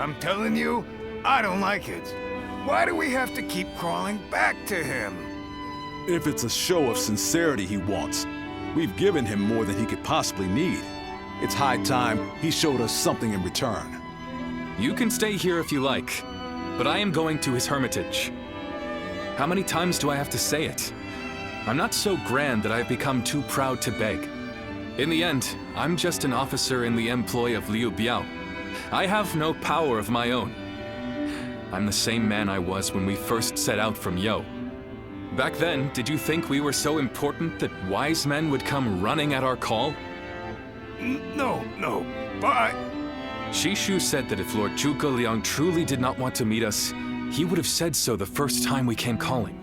I'm telling you, I don't like it. Why do we have to keep crawling back to him? If it's a show of sincerity he wants, we've given him more than he could possibly need. It's high time he showed us something in return. You can stay here if you like, but I am going to his hermitage. How many times do I have to say it? I'm not so grand that I've become too proud to beg. In the end, I'm just an officer in the employ of Liu Biao. I have no power of my own. I'm the same man I was when we first set out from Yo. Back then, did you think we were so important that wise men would come running at our call? No, but... Shishu said that if Lord Zhuge Liang truly did not want to meet us, he would have said so the first time we came calling.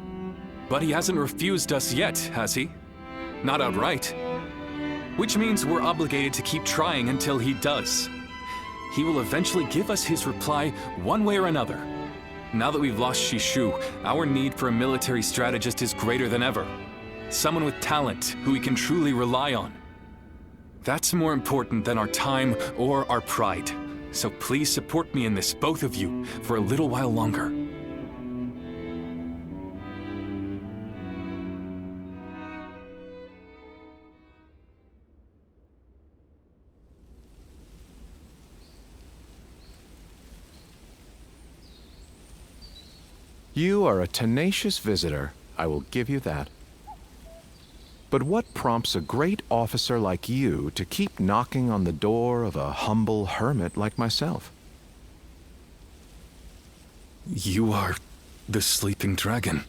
But he hasn't refused us yet, has he? Not outright. Which means we're obligated to keep trying until he does. He will eventually give us his reply one way or another. Now that we've lost Shishu, our need for a military strategist is greater than ever. Someone with talent who we can truly rely on. That's more important than our time or our pride. So please support me in this, both of you, for a little while longer. You are a tenacious visitor, I will give you that. But what prompts a great officer like you to keep knocking on the door of a humble hermit like myself? You are the sleeping dragon.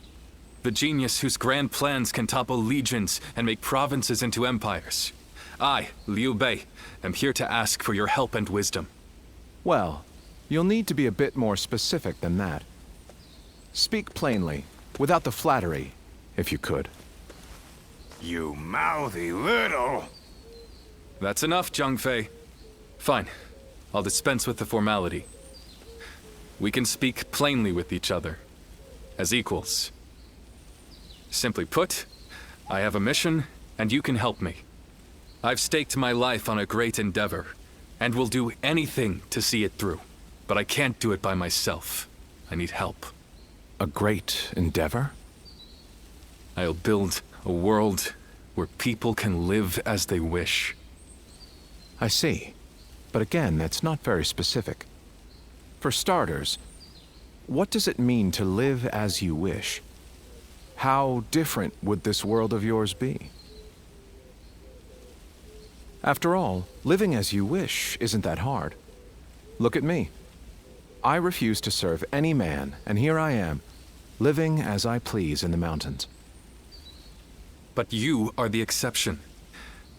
The genius whose grand plans can topple legions and make provinces into empires. I, Liu Bei, am here to ask for your help and wisdom. Well, you'll need to be a bit more specific than that. Speak plainly, without the flattery, if you could. You mouthy little... That's enough, Zhang Fei. Fine. I'll dispense with the formality. We can speak plainly with each other, as equals. Simply put, I have a mission, and you can help me. I've staked my life on a great endeavor, and will do anything to see it through. But I can't do it by myself. I need help. A great endeavor? I'll build a world where people can live as they wish. I see. But again, that's not very specific. For starters, what does it mean to live as you wish? How different would this world of yours be? After all, living as you wish isn't that hard. Look at me. I refuse to serve any man, and here I am, living as I please in the mountains. But you are the exception.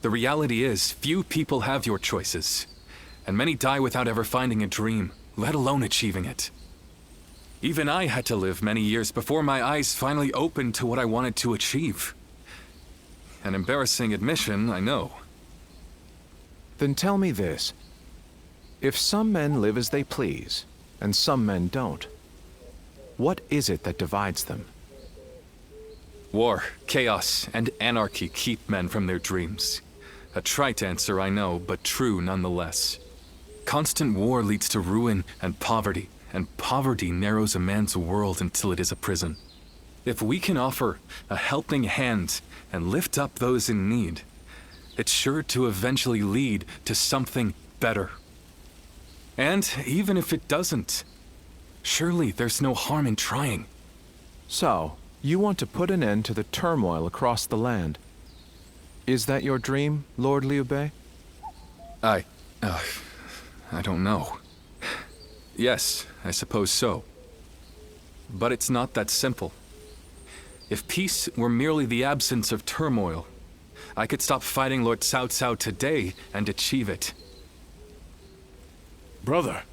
The reality is, few people have your choices, and many die without ever finding a dream, let alone achieving it. Even I had to live many years before my eyes finally opened to what I wanted to achieve. An embarrassing admission, I know. Then tell me this. If some men live as they please, and some men don't, what is it that divides them? War, chaos, and anarchy keep men from their dreams. A trite answer, I know, but true nonetheless. Constant war leads to ruin and poverty narrows a man's world until it is a prison. If we can offer a helping hand and lift up those in need, it's sure to eventually lead to something better. And even if it doesn't, surely there's no harm in trying. So, you want to put an end to the turmoil across the land. Is that your dream, Lord Liu Bei? I don't know. Yes, I suppose so. But it's not that simple. If peace were merely the absence of turmoil, I could stop fighting Lord Cao Cao today and achieve it. Brother.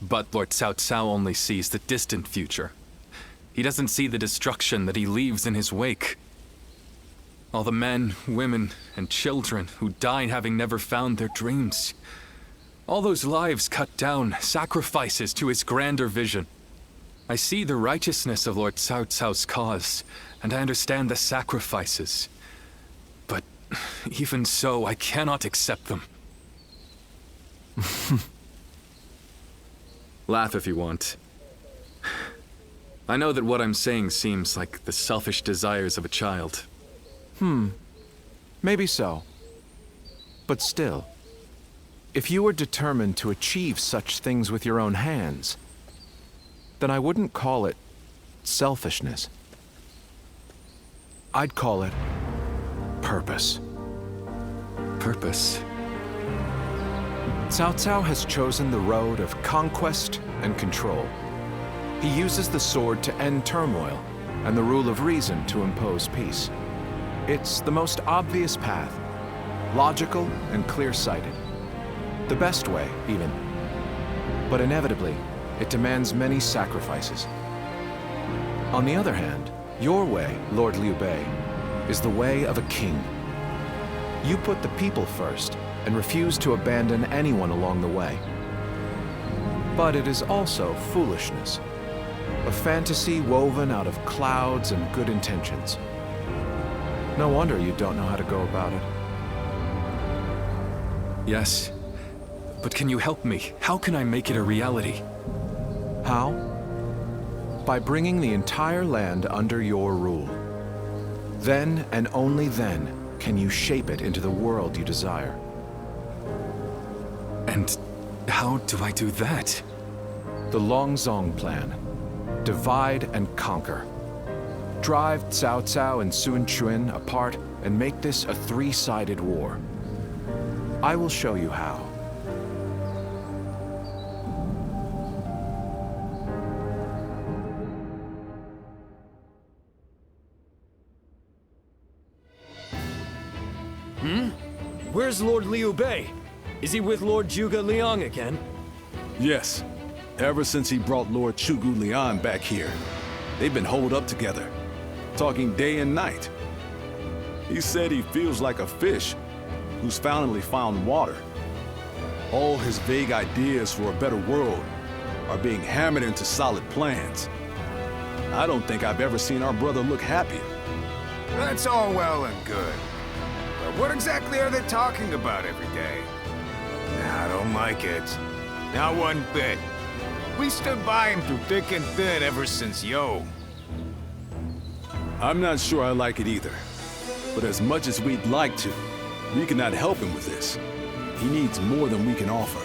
But Lord Cao Cao only sees the distant future. He doesn't see the destruction that he leaves in his wake. All the men, women, and children who died having never found their dreams. All those lives cut down, sacrifices to his grander vision. I see the righteousness of Lord Cao Cao's cause, and I understand the sacrifices. But even so, I cannot accept them. Laugh if you want. I know that what I'm saying seems like the selfish desires of a child. Maybe so. But still, if you were determined to achieve such things with your own hands, then I wouldn't call it selfishness. I'd call it purpose. Purpose. Cao Cao has chosen the road of conquest and control. He uses the sword to end turmoil and the rule of reason to impose peace. It's the most obvious path, logical and clear-sighted. The best way, even. But inevitably, it demands many sacrifices. On the other hand, your way, Lord Liu Bei, is the way of a king. You put the people first and refuse to abandon anyone along the way. But it is also foolishness, a fantasy woven out of clouds and good intentions. No wonder you don't know how to go about it. Yes, but can you help me? How can I make it a reality? How? By bringing the entire land under your rule. Then and only then can you shape it into the world you desire. And how do I do that? The Longzong plan. Divide and conquer. Drive Cao Cao and Sun Quan apart and make this a three-sided war. I will show you how. Where's Lord Liu Bei? Is he with Lord Zhuge Liang again? Yes. Ever since he brought Lord Zhuge Liang back here, they've been holed up together, talking day and night. He said he feels like a fish who's finally found water. All his vague ideas for a better world are being hammered into solid plans. I don't think I've ever seen our brother look happy. That's all well and good. But what exactly are they talking about every day? I don't like it. Not one bit. We stood by him through thick and thin ever since Yo. I'm not sure I like it either. But as much as we'd like to, we cannot help him with this. He needs more than we can offer.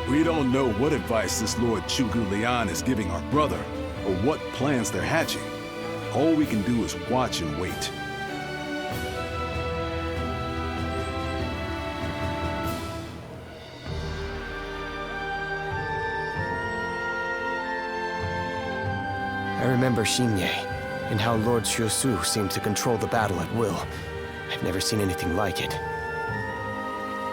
We don't know what advice this Lord Zhuge Liang is giving our brother, or what plans they're hatching. All we can do is watch and wait. I remember Xinye, and how Lord Xuesu seemed to control the battle at will. I've never seen anything like it.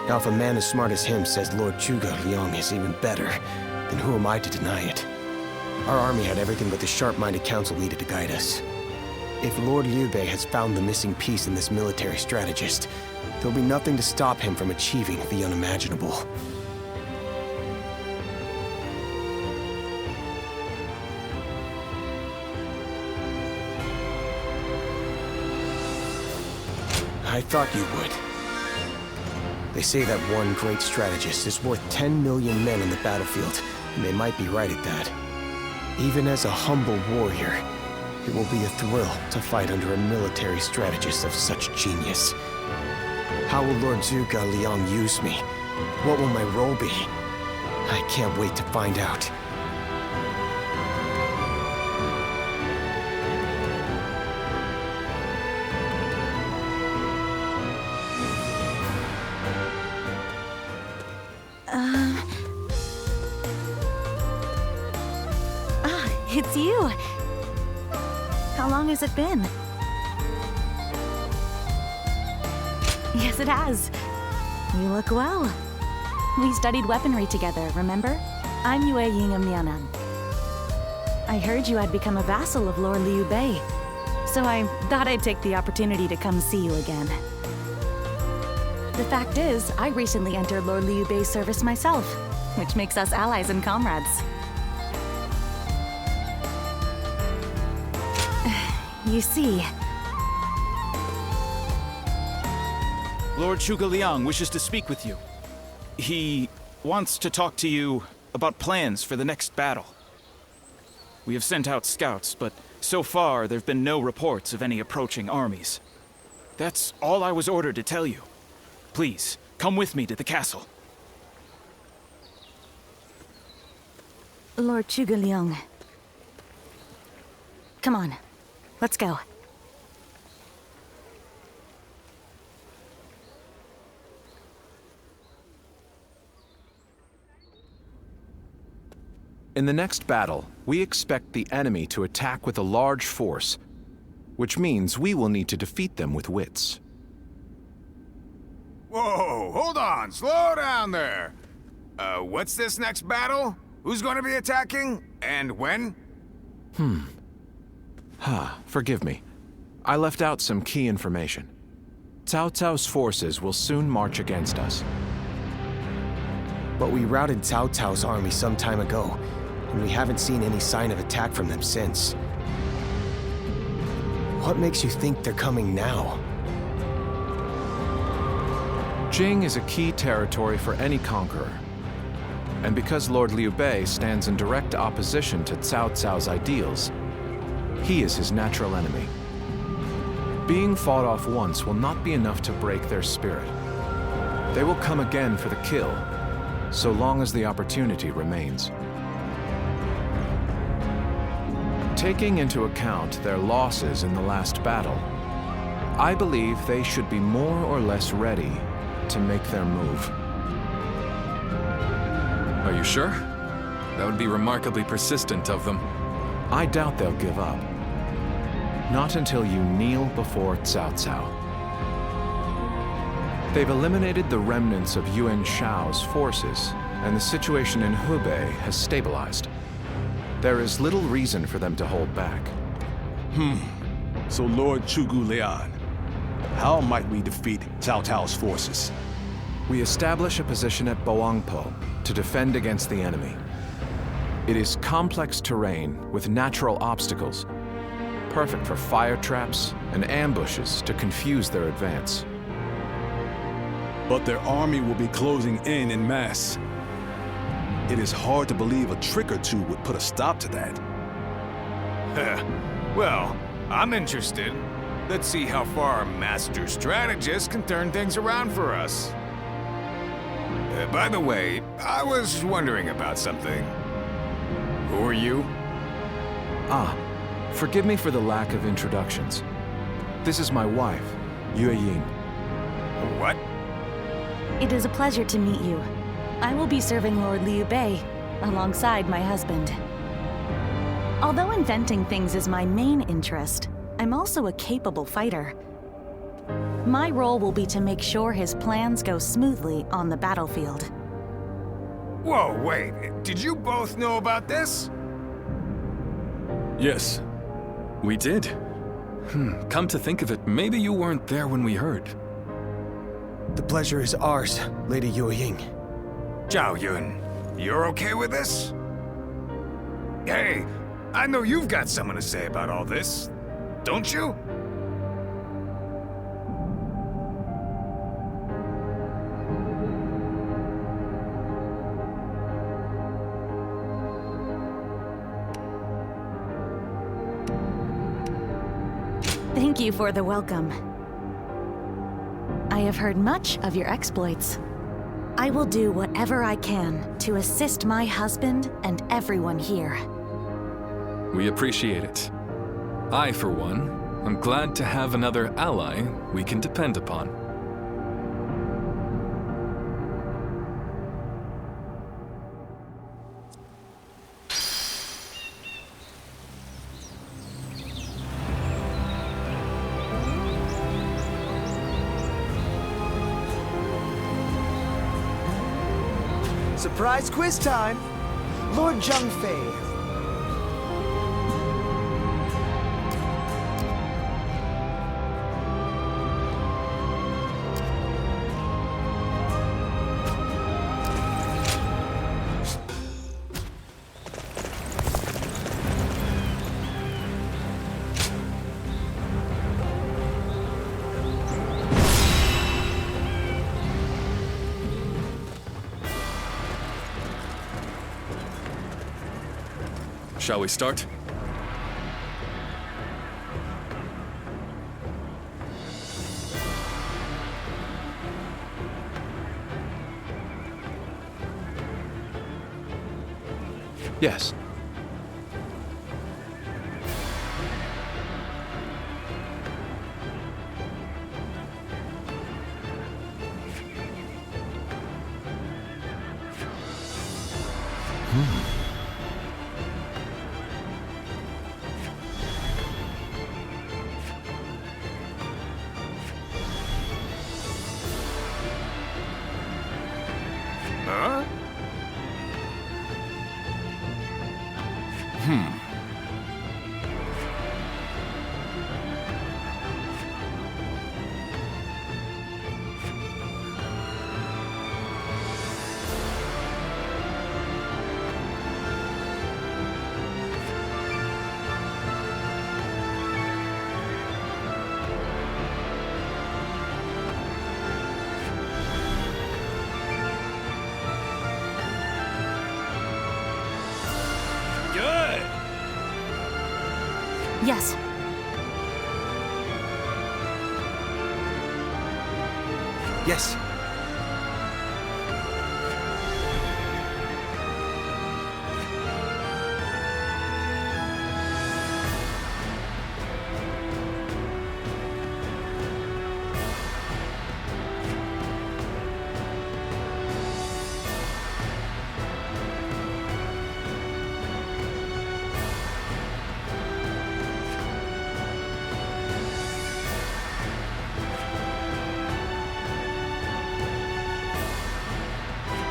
Now if a man as smart as him says Lord Zhuge Liang is even better, then who am I to deny it? Our army had everything but the sharp-minded council needed to guide us. If Lord Liu Bei has found the missing piece in this military strategist, there'll be nothing to stop him from achieving the unimaginable. I thought you would. They say that one great strategist is worth 10 million men in the battlefield, and they might be right at that. Even as a humble warrior, it will be a thrill to fight under a military strategist of such genius. How will Lord Zhuge Liang use me? What will my role be? I can't wait to find out. It's you! How long has it been? Yes, it has. You look well. We studied weaponry together, remember? I'm Yue Ying of Mianan. I heard you had become a vassal of Lord Liu Bei, so I thought I'd take the opportunity to come see you again. The fact is, I recently entered Lord Liu Bei's service myself, which makes us allies and comrades. You see... Lord Zhuge Liang wishes to speak with you. He wants to talk to you about plans for the next battle. We have sent out scouts, but so far there have been no reports of any approaching armies. That's all I was ordered to tell you. Please, come with me to the castle. Lord Zhuge Liang. Come on, let's go. In the next battle, we expect the enemy to attack with a large force, which means we will need to defeat them with wits. Whoa, hold on, slow down there. What's this next battle? Who's gonna be attacking? And when? Forgive me. I left out some key information. Cao Cao's forces will soon march against us. But we routed Cao Cao's army some time ago, and we haven't seen any sign of attack from them since. What makes you think they're coming now? Jing is a key territory for any conqueror. And because Lord Liu Bei stands in direct opposition to Cao Cao's ideals, he is his natural enemy. Being fought off once will not be enough to break their spirit. They will come again for the kill, so long as the opportunity remains. Taking into account their losses in the last battle, I believe they should be more or less ready to make their move. Are you sure? That would be remarkably persistent of them. I doubt they'll give up. Not until you kneel before Cao Cao. They've eliminated the remnants of Yuan Shao's forces, and the situation in Hubei has stabilized. There is little reason for them to hold back. So Lord Zhuge Liang, how might we defeat Cao Cao's forces? We establish a position at Boangpo to defend against the enemy. It is complex terrain with natural obstacles, perfect for fire traps and ambushes to confuse their advance. But their army will be closing in mass. It is hard to believe a trick or two would put a stop to that. Well, I'm interested. Let's see how far our master strategist can turn things around for us. By the way, I was wondering about something. Who are you? Forgive me for the lack of introductions. This is my wife, Yue Ying. What? It is a pleasure to meet you. I will be serving Lord Liu Bei alongside my husband. Although inventing things is my main interest, I'm also a capable fighter. My role will be to make sure his plans go smoothly on the battlefield. Whoa, wait. Did you both know about this? Yes, we did. Come to think of it, maybe you weren't there when we heard. The pleasure is ours, Lady Yue Ying. Zhao Yun, you're okay with this? Hey, I know you've got something to say about all this, don't you? Thank you for the welcome. I have heard much of your exploits. I will do whatever I can to assist my husband and everyone here. We appreciate it. I, for one, am glad to have another ally we can depend upon. Surprise quiz time! Lord Zhang Fei. Shall we start? Yes. Huh? Good! Yes. Yes.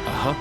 Uh-huh.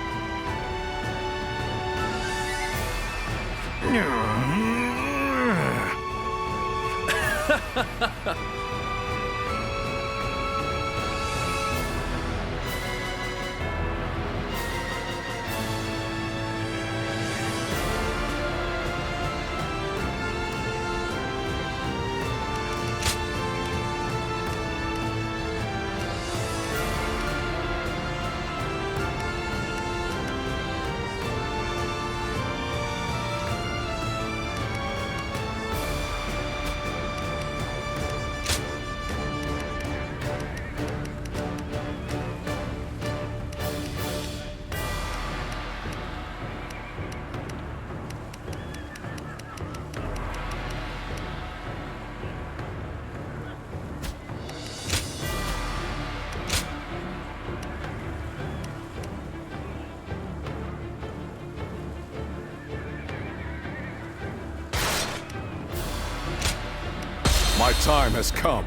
My time has come.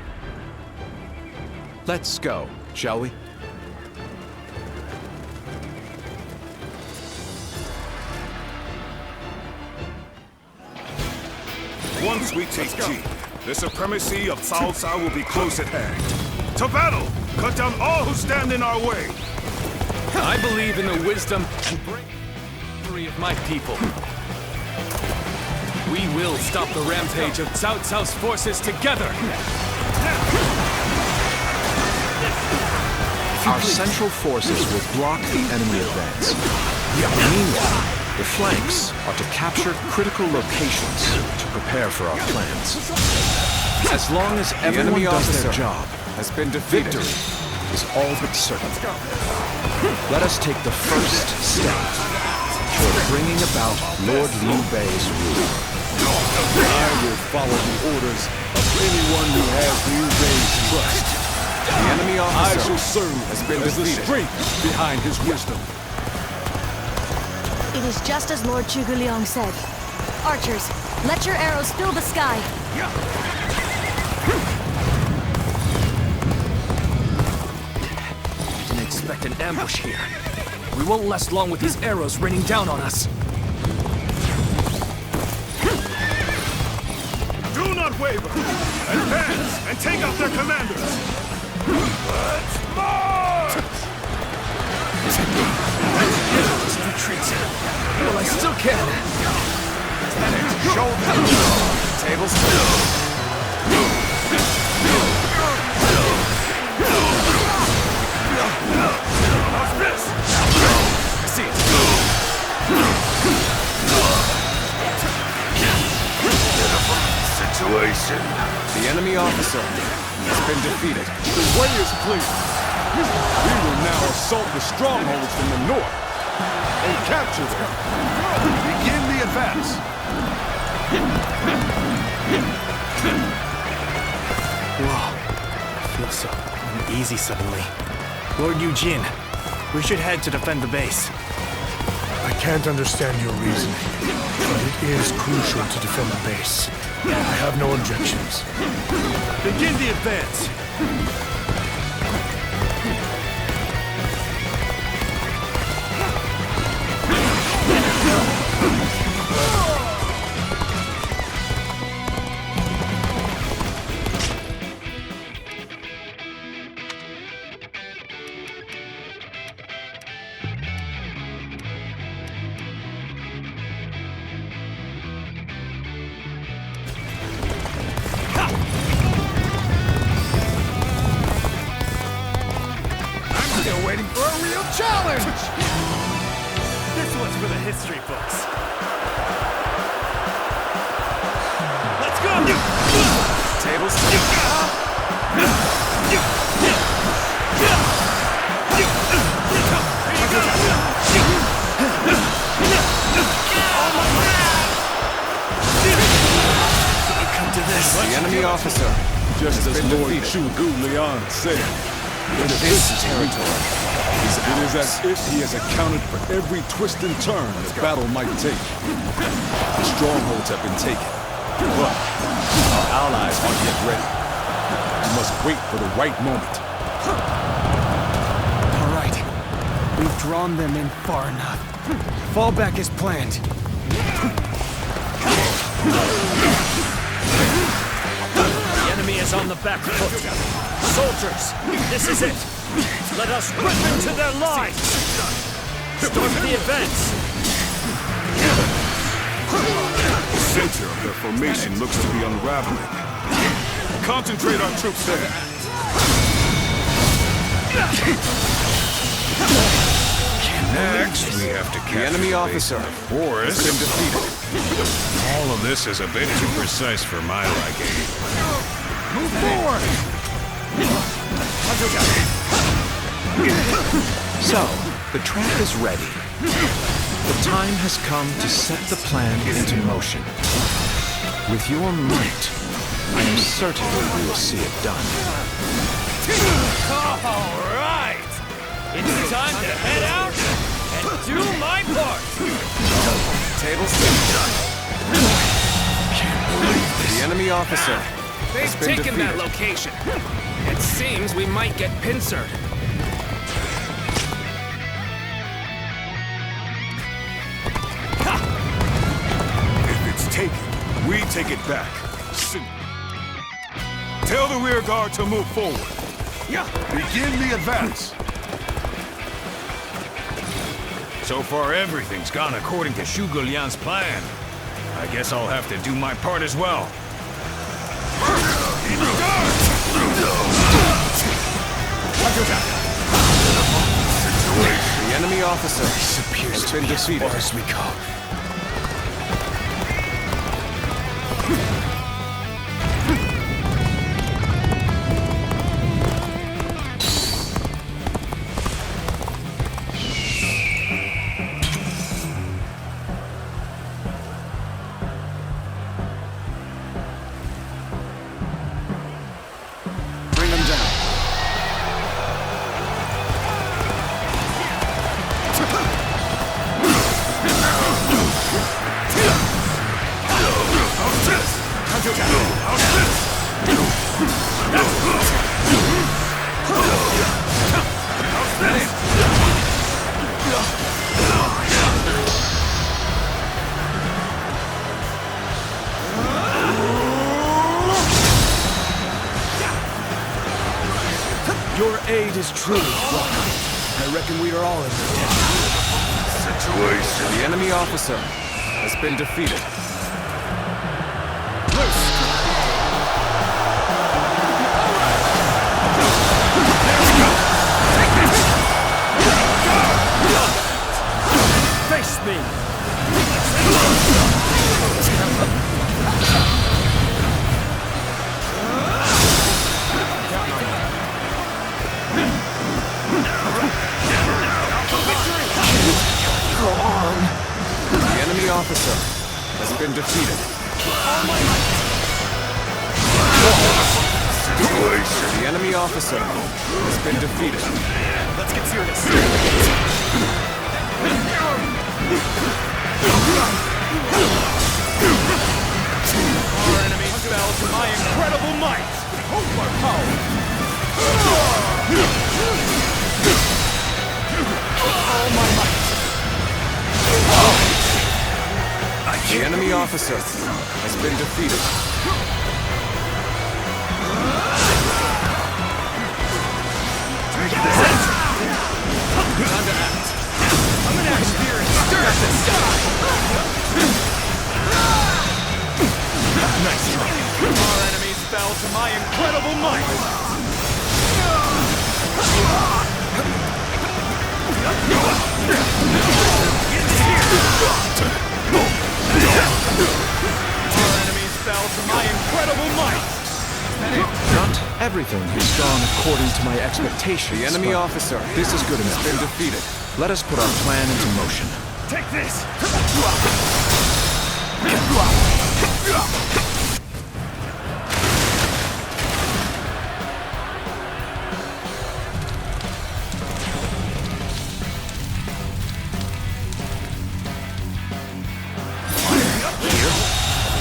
Let's go, shall we? Once we take G, the supremacy of Cao Cao will be close at hand. To battle! Cut down all who stand in our way! I believe in the wisdom and bravery of my people. We will stop the rampage of Cao Cao's forces together! Our central forces will block the enemy advance. Meanwhile, the flanks are to capture critical locations to prepare for our plans. As long as everyone does their job, victory is all but certain. Let us take the first step toward bringing about Lord Liu Bei's rule. I will follow the orders of anyone who has Liu Bei's trust. The enemy I officer shall serve has been as the defeated. strength behind his wisdom. It is just as Lord Zhuge Liang said. Archers, let your arrows fill the sky. Didn't expect an ambush here. We won't last long with these arrows raining down on us. Do not waver! Advance and take out their commanders! Let's march! Just retreat. Well, I still can. Show them. Tables. How's this? See it. situation. The enemy officer has been defeated. The way is clear. We will now assault the strongholds from the north and capture them. Begin the advance. Whoa. I feel so uneasy suddenly. Lord Eugene, we should head to defend the base. I can't understand your reasoning, but it is crucial to defend the base. I have no objections. Begin the advance. Still waiting for a real challenge! This one's for the history books. Let's go! Tables. Come to this. The enemy officer. Just as Lord defeated. Chugu Leon said, This territory. it is as if he has accounted for every twist and turn the battle might take. The strongholds have been taken, but our allies aren't yet ready. We must wait for the right moment. All right. We've drawn them in far enough. Fall back as planned. The enemy is on the back foot. Soldiers, this is it. Let us rip into their lines. Start the advance. The center of their formation looks to be unraveling. Concentrate our troops there. Next, we have to capture The enemy the officer base of the forest. has been defeated. All of this is a bit too precise for my liking. Move forward! So, the trap is ready. The time has come to set the plan into motion. With your might, I am certain we will see it done. All right. It's time to head out and do my part. Tables. The enemy officer has They've been taken defeated. that location. It seems we might get pincered. If it's taken, we take it back. Soon. Tell the rear guard to move forward. Begin the advance. So far, everything's gone according to Zhuge Liang's plan. I guess I'll have to do my part as well. The enemy officer Appears has to been be as defeated. far as we go. Bring them down. Your aid is truly welcome. I reckon we are all in the debt. Situation. The enemy officer has been defeated. Face me. defeated. The enemy officer has been defeated. Let's get serious. Our enemies fell to my incredible might. All my might. The enemy officer has been defeated. Time to act. I'm an axe spirit. Stir up the sky. Nice try. Our enemies fell to my incredible might. Our enemies fell to my incredible might. Not everything has gone according to my expectations. The enemy but officer This is good enough. has been defeated. Let us put our plan into motion. Take this.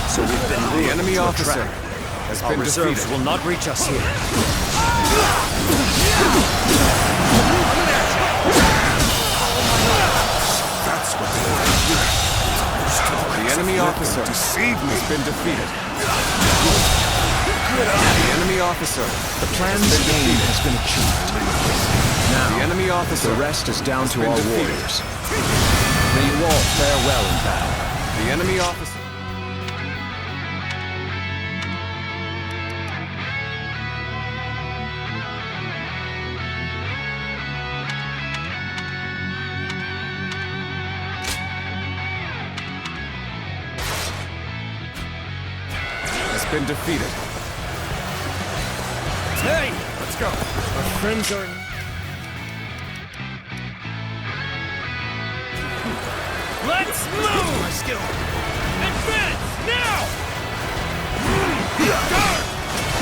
So we've been the enemy officer has Our been reserves defeated. will not reach us here. That's what they want. The enemy officer Deceive me. has been defeated. The enemy officer The plan's aim has been achieved. the enemy officer The rest is down to been our defeated. warriors. May you all fare well in battle. The enemy officer has been defeated. Hey, let's go. Our friends are. Let's move! My skill. Advance now!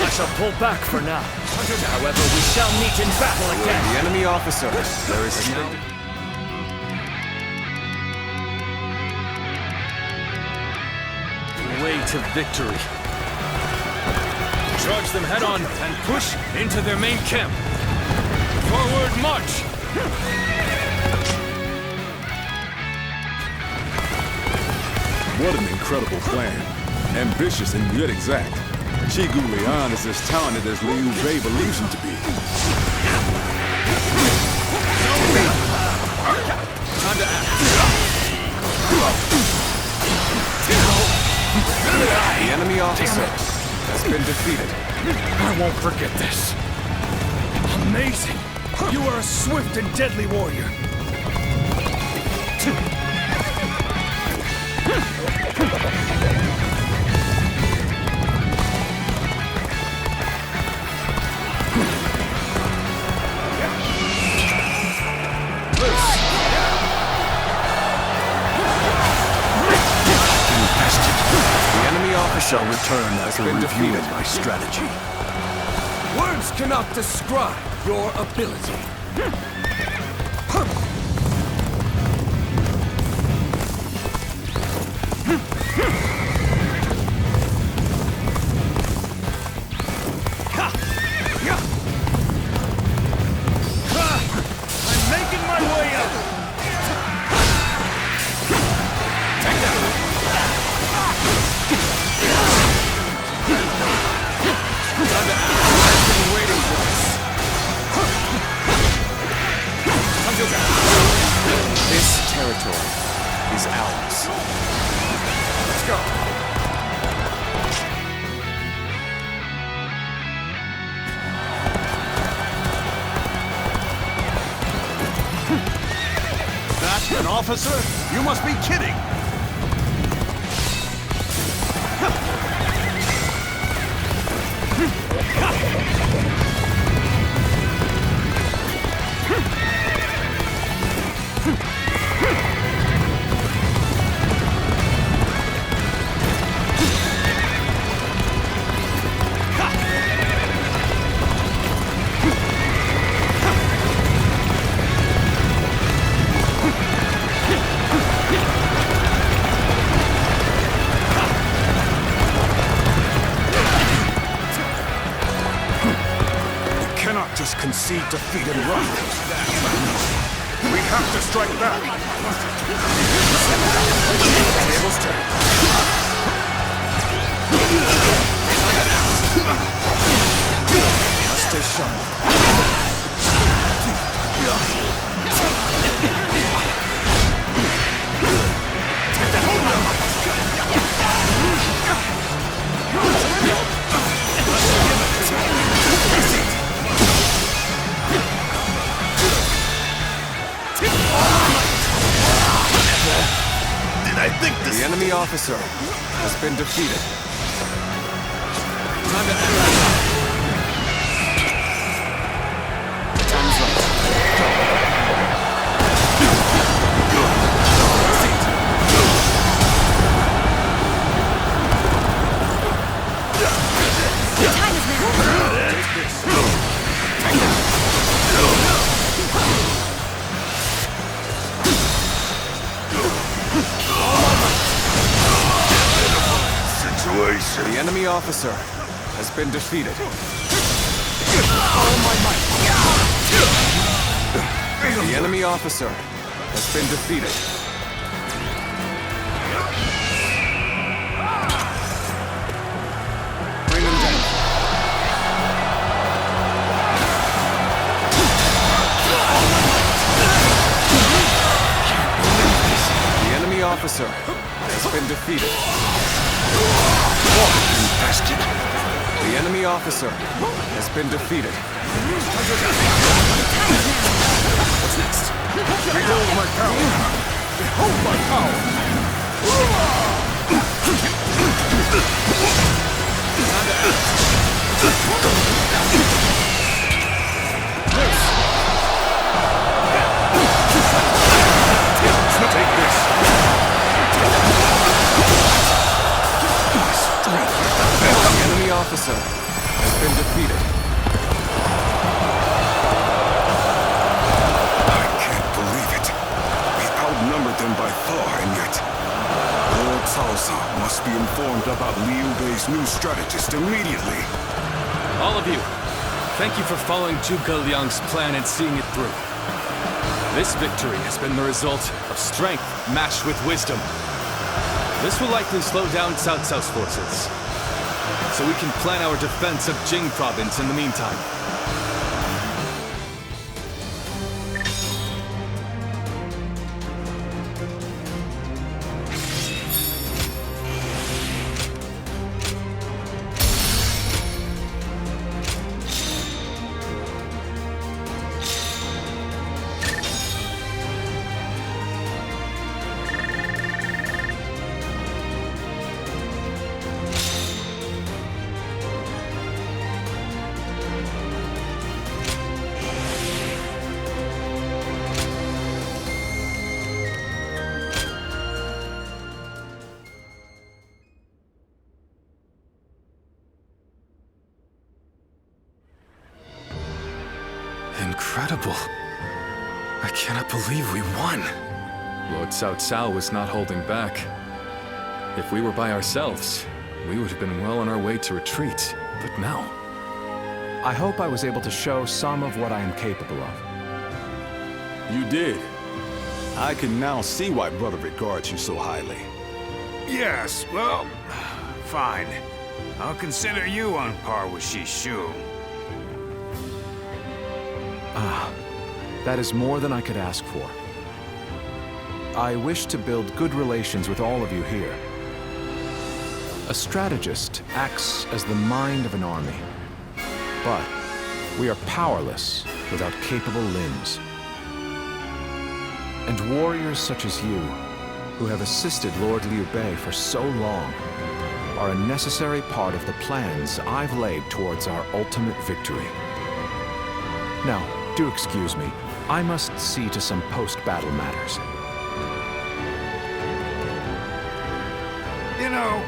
I shall pull back for now. However, we shall meet in battle again. The enemy officer there is now Way to victory. Charge them head on and push into their main camp. Forward march! What an incredible plan. Ambitious and yet exact. Chigu Lian is as talented as Liu Bei believes him to be. time to act. The enemy officer has been defeated. I won't forget this. Amazing! You are a swift and deadly warrior. The enemy officer Shall return after been reviewing defeated. my strategy. Words cannot describe your ability. I'm making my way up. This territory is ours. Let's go. That an officer? You must be kidding! concede defeat and run. We have to strike back. Tables turn. Must stay sharp. The enemy officer has been defeated. The enemy officer has been defeated. The enemy officer has been defeated. Bring him down. The enemy officer has been defeated. The enemy officer has been defeated. What's next? Behold my power! Behold my Take this! The enemy officer has been defeated. I can't believe it. We outnumbered them by far, and yet... Lord Cao must be informed about Liu Bei's new strategist immediately. All of you, thank you for following Zhuge Liang's plan and seeing it through. This victory has been the result of strength matched with wisdom. This will likely slow down Cao Cao's forces, so we can plan our defense of Jing province in the meantime. Incredible. I cannot believe we won. Lord Cao Cao was not holding back. If we were by ourselves, we would have been well on our way to retreat. But now... I hope I was able to show some of what I am capable of. You did. I can now see why Brother regards you so highly. Yes, well, fine. I'll consider you on par with Shishu. That is more than I could ask for. I wish to build good relations with all of you here. A strategist acts as the mind of an army. But we are powerless without capable limbs. And warriors such as you, who have assisted Lord Liu Bei for so long, are a necessary part of the plans I've laid towards our ultimate victory. Now, do excuse me. I must see to some post-battle matters. You know,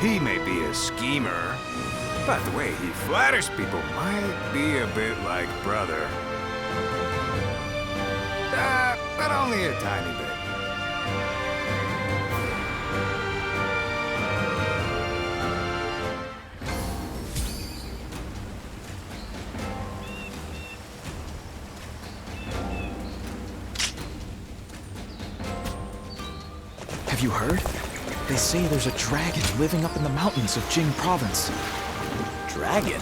he may be a schemer, but the way he flatters people might be a bit like brother. But only a tiny bit. Have you heard? They say there's a dragon living up in the mountains of Jing province. Dragon?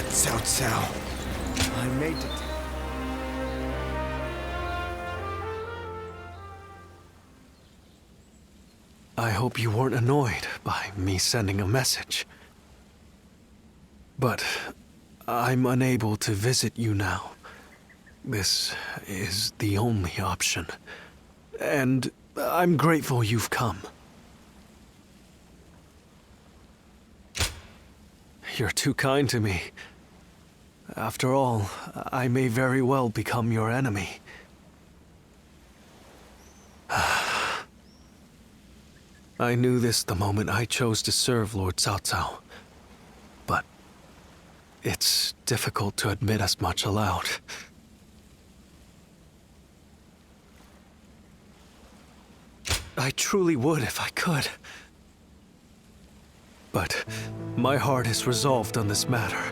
Cao Cao. I made it. I hope you weren't annoyed by me sending a message. But I'm unable to visit you now. This is the only option. And I'm grateful you've come. You're too kind to me. After all, I may very well become your enemy. I knew this the moment I chose to serve Lord Cao Cao. But it's difficult to admit as much aloud. I truly would if I could. But my heart is resolved on this matter.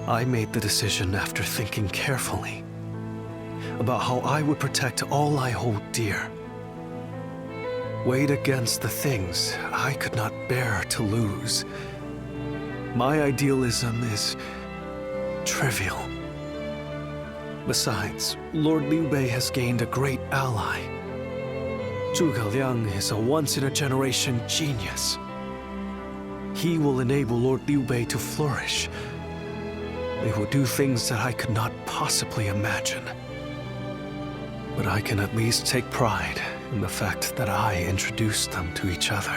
I made the decision after thinking carefully about how I would protect all I hold dear. Weighed against the things I could not bear to lose. My idealism is trivial. Besides, Lord Liu Bei has gained a great ally. Zhuge Liang is a once-in-a-generation genius. He will enable Lord Liu Bei to flourish. They will do things that I could not possibly imagine. But I can at least take pride in the fact that I introduced them to each other.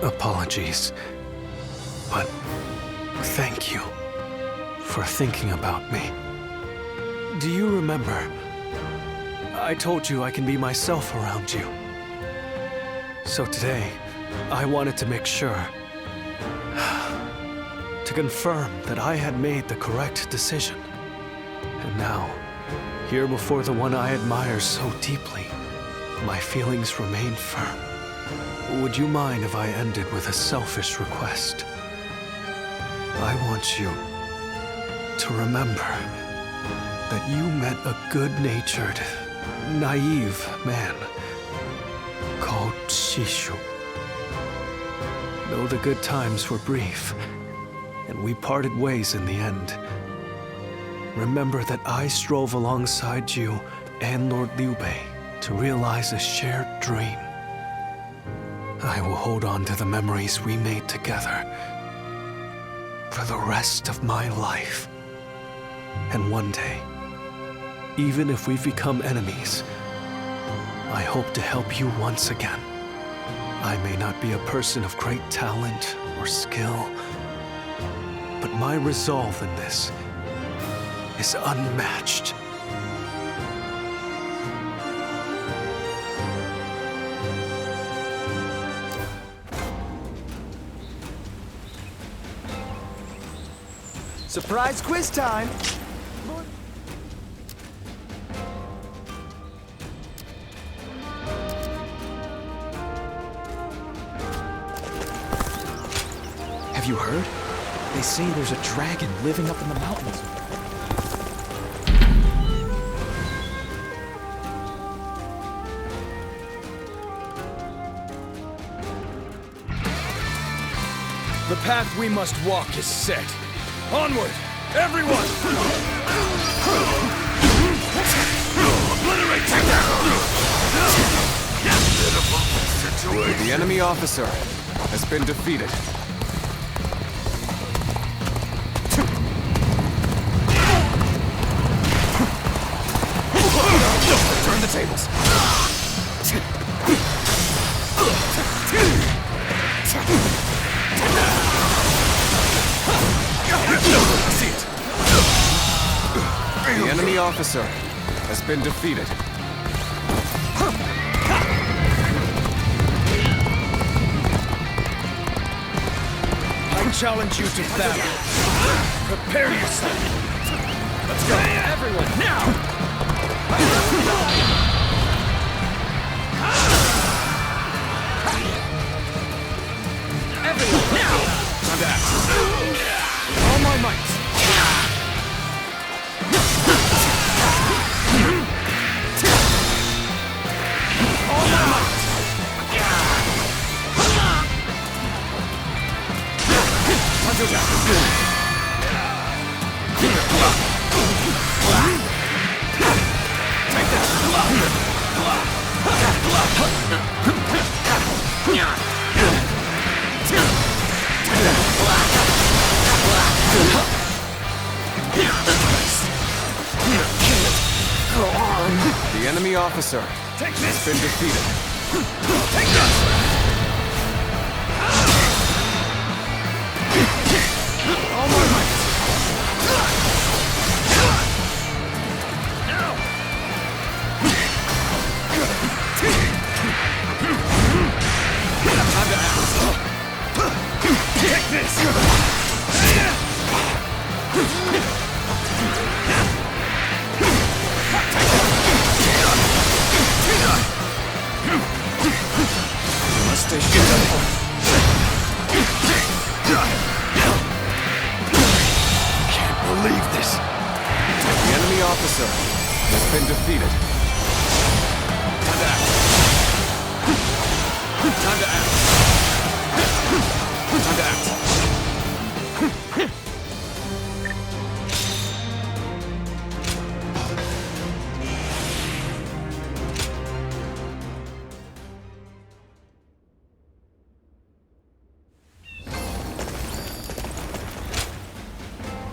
Apologies, but thank you for thinking about me. Do you remember? I told you I can be myself around you. So today, I wanted to make sure, to confirm that I had made the correct decision. And now, here before the one I admire so deeply, my feelings remain firm. Would you mind if I ended with a selfish request? I want you to remember that you met a good-natured, naive man called Shishu. Though the good times were brief, and we parted ways in the end, remember that I strove alongside you and Lord Liu Bei to realize a shared dream. I will hold on to the memories we made together for the rest of my life. And one day, even if we've become enemies, I hope to help you once again. I may not be a person of great talent or skill, but my resolve in this is unmatched. Surprise quiz time! Have you heard? They say there's a dragon living up in the mountains. The path we must walk is set. Onward, everyone! Obliterate The enemy officer has been defeated. Turn the tables. See it. The enemy officer has been defeated. I challenge you to battle. Prepare yourself. Let's go. Everyone, now! Everyone, now! Time to act. All my might. All my might. Time to attack. Take that. Go on! The enemy officer has been defeated. Take this! All my might. Time to act. Take this! Must stay sharp. Can't believe this. The enemy officer has been defeated. Time to act. Time to act. Time to act.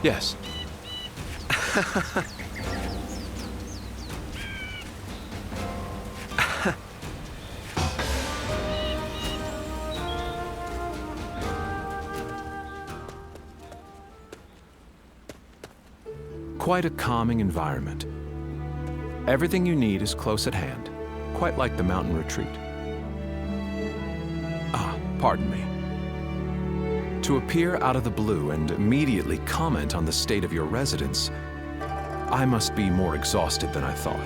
Yes. Quite a calming environment. Everything you need is close at hand, quite like the mountain retreat. Ah, pardon me. To appear out of the blue and immediately comment on the state of your residence, I must be more exhausted than I thought.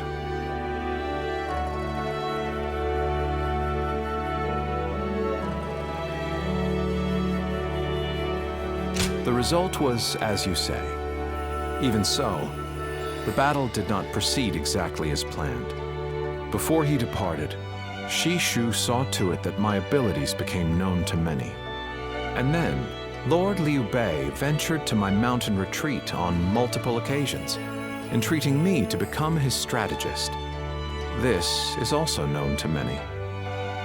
The result was as you say. Even so, the battle did not proceed exactly as planned. Before he departed, Shishu saw to it that my abilities became known to many. And then, Lord Liu Bei ventured to my mountain retreat on multiple occasions, entreating me to become his strategist. This is also known to many.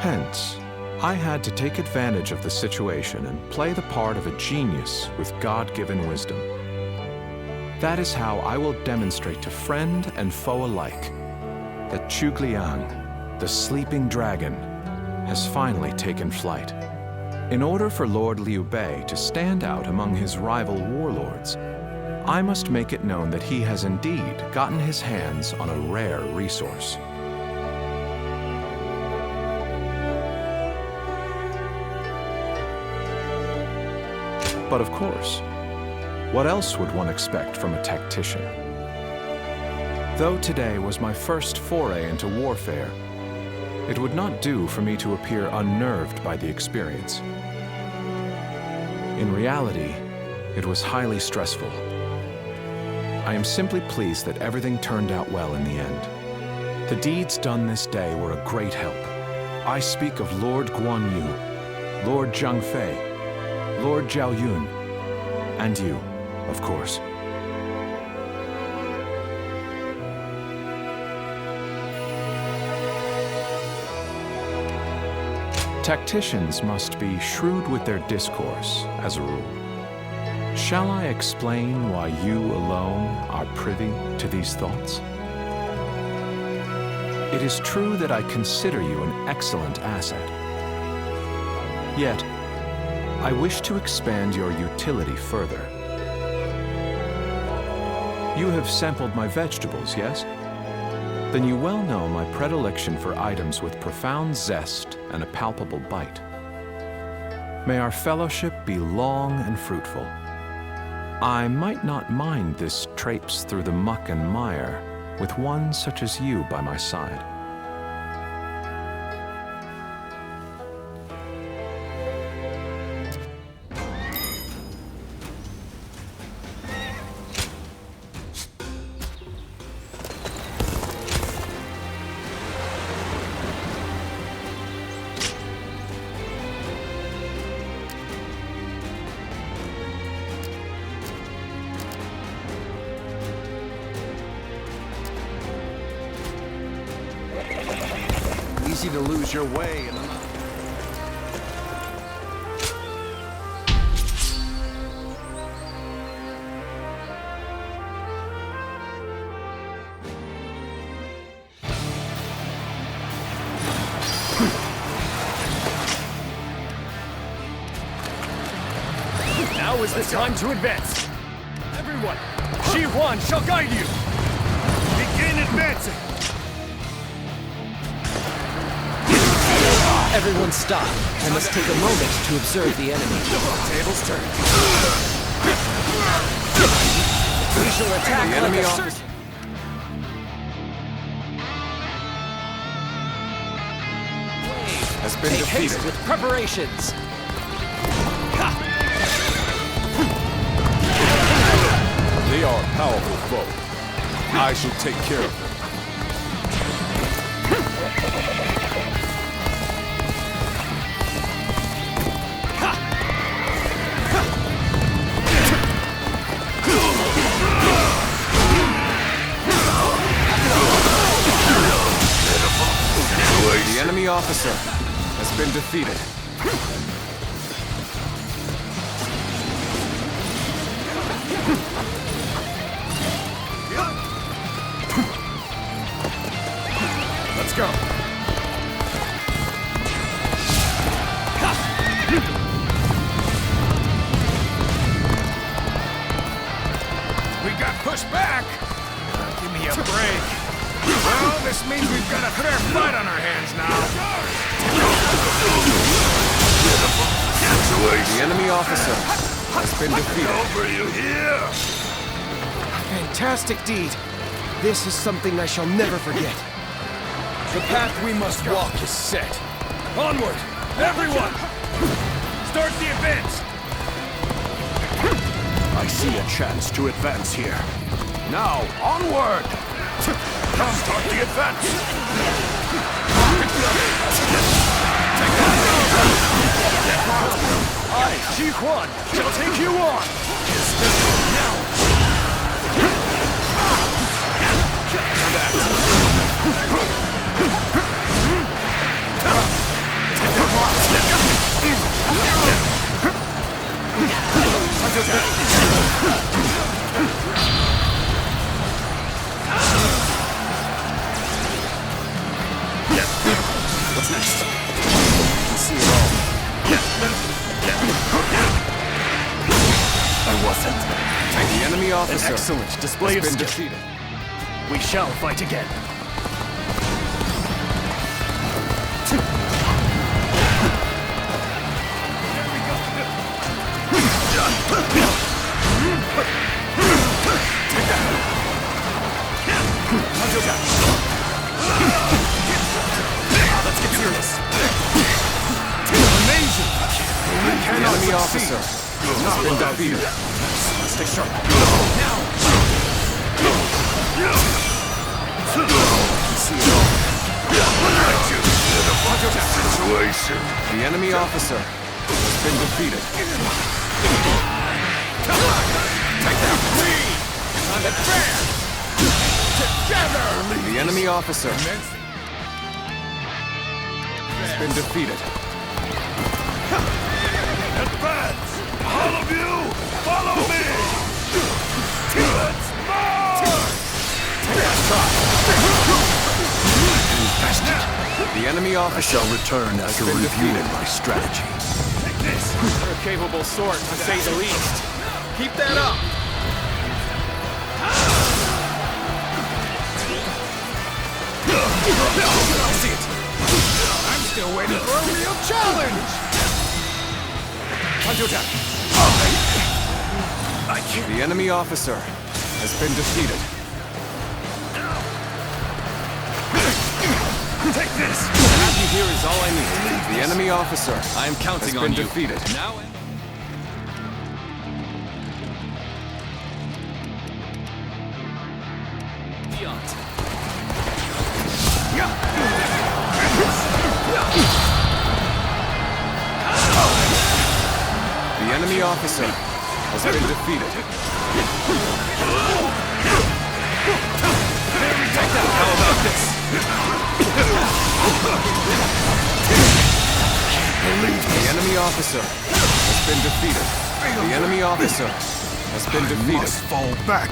Hence, I had to take advantage of the situation and play the part of a genius with God-given wisdom. That is how I will demonstrate to friend and foe alike that Chugliang, the sleeping dragon, has finally taken flight. In order for Lord Liu Bei to stand out among his rival warlords, I must make it known that he has indeed gotten his hands on a rare resource. But of course, What else would one expect from a tactician? Though today was my first foray into warfare, it would not do for me to appear unnerved by the experience. In reality, it was highly stressful. I am simply pleased that everything turned out well in the end. The deeds done this day were a great help. I speak of Lord Guan Yu, Lord Zhang Fei, Lord Zhao Yun, and you, of course. Tacticians must be shrewd with their discourse, as a rule. Shall I explain why you alone are privy to these thoughts? It is true that I consider you an excellent asset. Yet, I wish to expand your utility further. You have sampled my vegetables, yes? Then you well know my predilection for items with profound zest and a palpable bite. May our fellowship be long and fruitful. I might not mind this traipse through the muck and mire with one such as you by my side. Easy to lose your way in the... Now is the time to advance. Everyone, Shi Huan shall guide you. Begin advancing. Everyone stop. I must take a moment to observe the enemy. Tables turn. We shall attack The enemy like a officer has been Make defeated. haste with preparations. They are a powerful foe. I shall take care of them. The enemy officer has been defeated. Let's go. We got pushed back! Give me a break. Well, this means we've got a fair fight on our hands now. The enemy officer has been defeated. Over you here! Fantastic deed. This is something I shall never forget. The path we must walk is set. Onward, everyone! Start the advance! I see a chance to advance here. Now, onward! Come, start the advance! I, Shi Huan, shall take you on! What's next? I can see it all. I wasn't. The enemy An officer excellent display of has been skill. defeated. We shall fight again. Let's get serious. Amazing! The enemy officer has been defeated. Stay sharp. Situation. The enemy officer has been defeated. The enemy officer has been defeated. Advance! All of you, follow me! Let's march! The enemy officer Shall return after been reviewing defeated. my strategy. They're a capable sort, to say the least. Keep that up! I see it. I'm still waiting for a real challenge. Onto attack. The enemy officer has been defeated. Take this! To have you here is all I need. The enemy officer I am counting has on been you. defeated. Now. Beyond. The enemy officer has been defeated. How about this? The enemy officer has been defeated. The enemy officer has been defeated. Must fall back.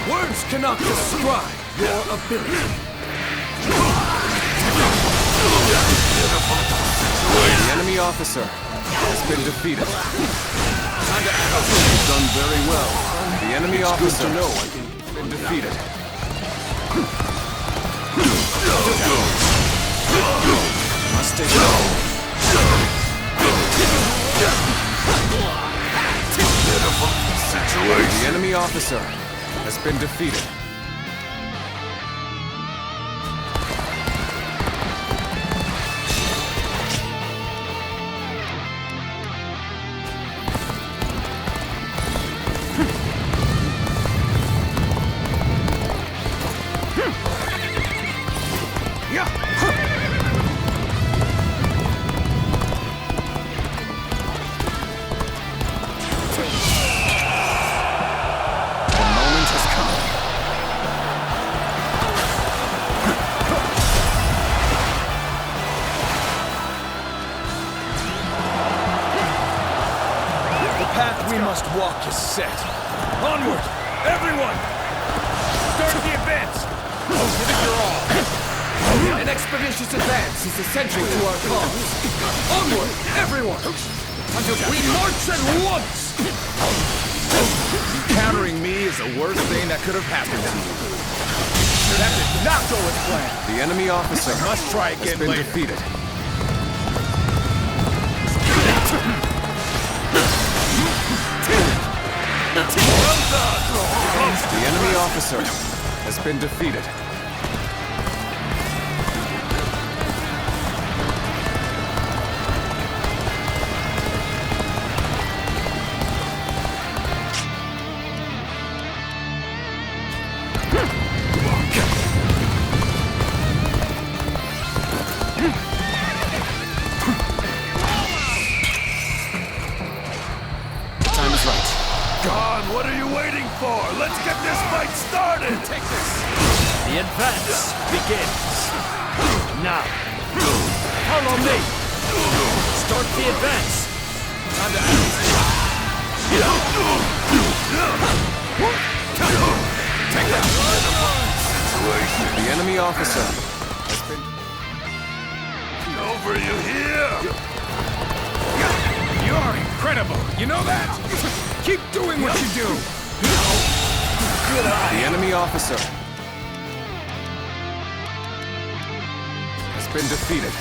Words cannot describe your ability. The enemy officer has been defeated. You've done very well. The enemy officer has been defeated. Must take The enemy officer has been defeated. We must walk is set. Onward, everyone! Start the advance! Give it your all. An expeditious advance is essential to our cause. Onward, everyone! We march at once! Encountering me is the worst thing that could have happened to you. That did not go as planned. The enemy officer Must try has again been later. defeated. The enemy officer has been defeated. Time is right. God, what are you waiting for? Let's get this fight started! Take this! The advance begins. Now. Follow me. Start the advance. Time to act. Take that! The enemy officer has been... Over you here! You're incredible. You know that? Keep doing what you do. The enemy officer has been defeated.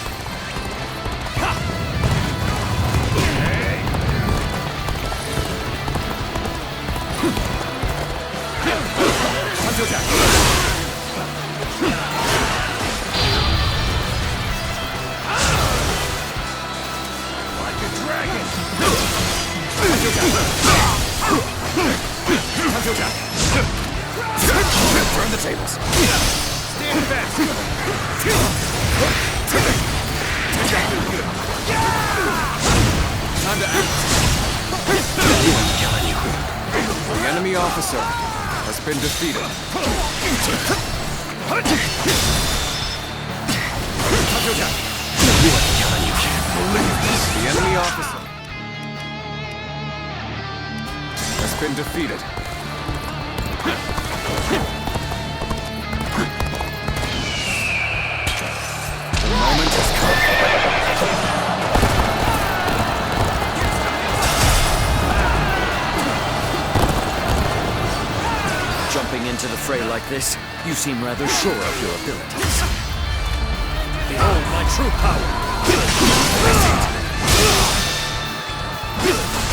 Turn the tables. Stand fast. Time to act. I'm killing you. The enemy officer has been defeated. I'm killing you. Can't believe this. The enemy officer has been defeated. The moment has come. Jumping into the fray like this, you seem rather sure of your abilities. Behold my true power!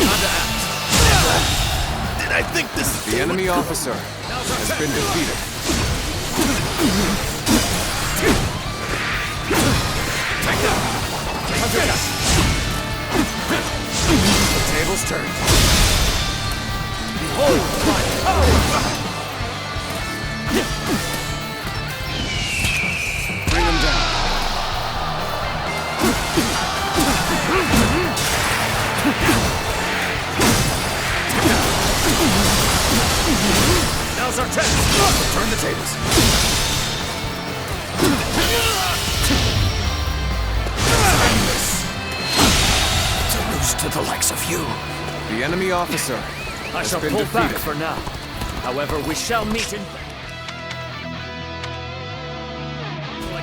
Time to act. Did I think this... The enemy officer has been defeated. Take that! The tables turned. Behold my power! Bring them down. Now's our test! Turn the tables. To lose to the likes of you. The enemy officer I has shall been pull defeated. back for now. However, we shall meet in...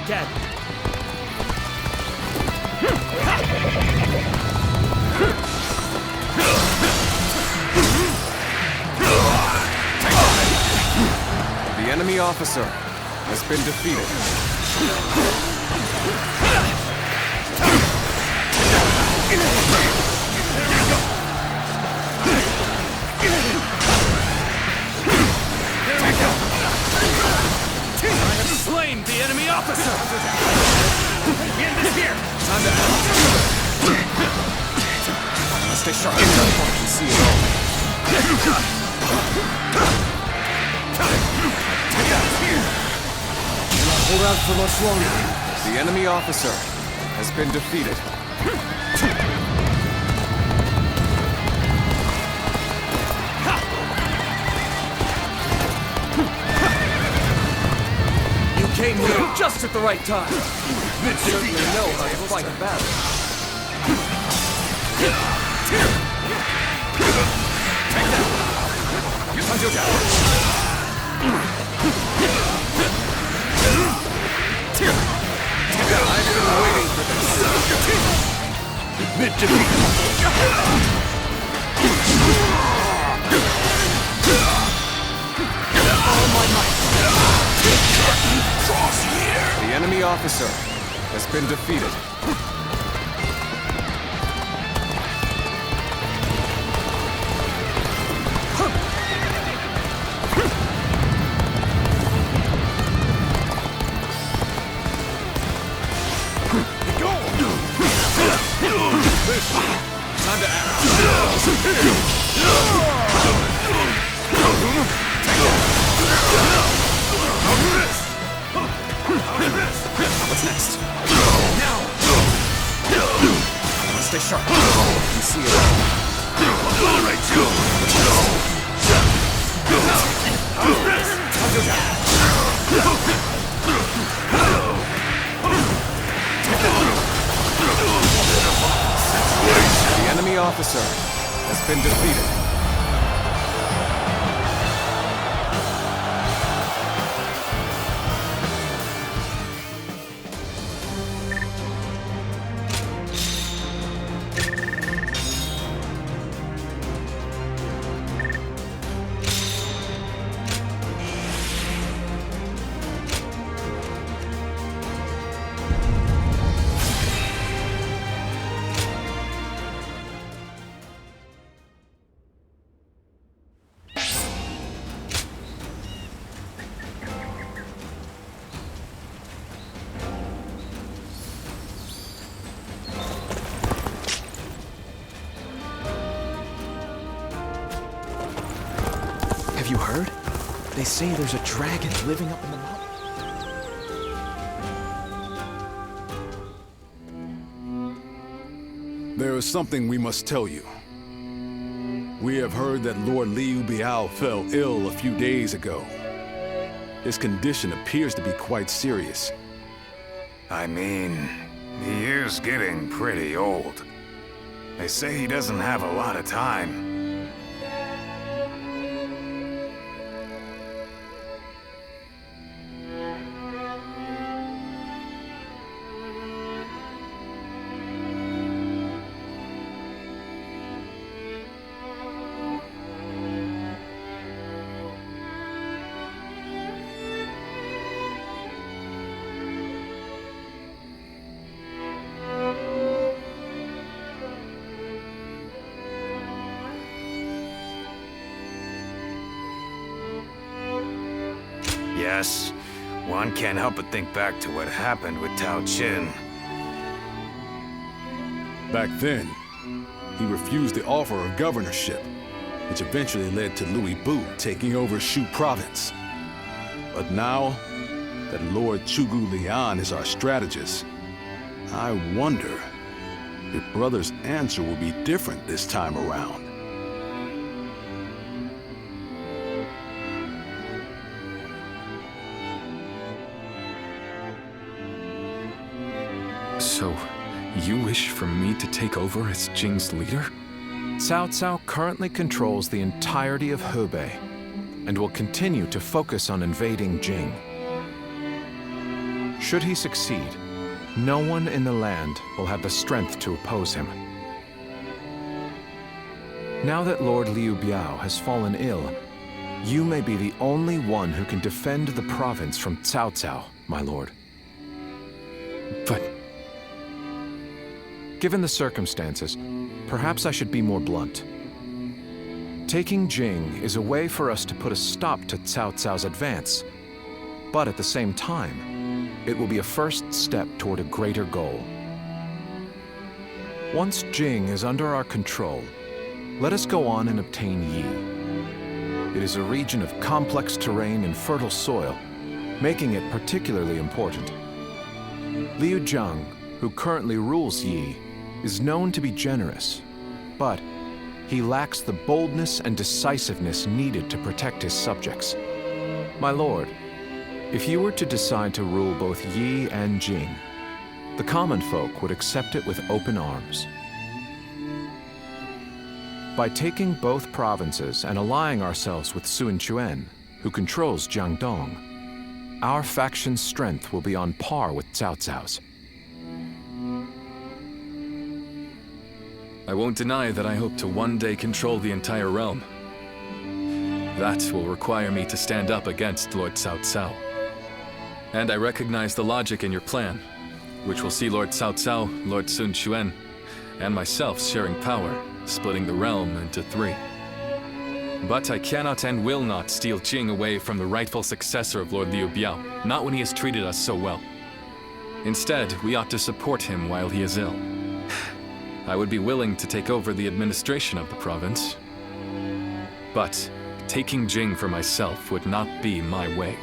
Again. The enemy officer has been defeated. I have slain the enemy officer! We end this here! Time to act. Stay sharp. I can see it all. Hold out for much longer. The enemy officer has been defeated. You came here just at the right time. You certainly know how to fight a battle. I've been waiting for this. Admit defeat. All my might. Cross here. The enemy officer has been defeated. Time to act. What's next? Now! Stay sharp. You can see it all. The enemy officer has been defeated. Have you heard? They say there's a dragon living up in the mountain. There is something we must tell you. We have heard that Lord Liu Biao fell ill a few days ago. His condition appears to be quite serious. I mean, he is getting pretty old. They say he doesn't have a lot of time. Yes, one can't help but think back to what happened with Tao Qin. Back then, he refused the offer of governorship, which eventually led to Louis Bu taking over Shu province. But now that Lord Chugu Lian is our strategist, I wonder if Brother's answer will be different this time around. So, you wish for me to take over as Jing's leader? Cao Cao currently controls the entirety of Hebei and will continue to focus on invading Jing. Should he succeed, no one in the land will have the strength to oppose him. Now that Lord Liu Biao has fallen ill, you may be the only one who can defend the province from Cao Cao, my lord. But given the circumstances, perhaps I should be more blunt. Taking Jing is a way for us to put a stop to Cao Cao's advance, but at the same time, it will be a first step toward a greater goal. Once Jing is under our control, let us go on and obtain Yi. It is a region of complex terrain and fertile soil, making it particularly important. Liu Jiang, who currently rules Yi, is known to be generous, but he lacks the boldness and decisiveness needed to protect his subjects. My lord, if you were to decide to rule both Yi and Jing, the common folk would accept it with open arms. By taking both provinces and allying ourselves with Sun Quan, who controls Jiangdong, our faction's strength will be on par with Cao Cao's. I won't deny that I hope to one day control the entire realm. That will require me to stand up against Lord Cao Cao. And I recognize the logic in your plan, which will see Lord Cao Cao, Lord Sun Quan, and myself sharing power, splitting the realm into 3. But I cannot and will not steal Jing away from the rightful successor of Lord Liu Biao, not when he has treated us so well. Instead, we ought to support him while he is ill. I would be willing to take over the administration of the province. But taking Jing for myself would not be my way.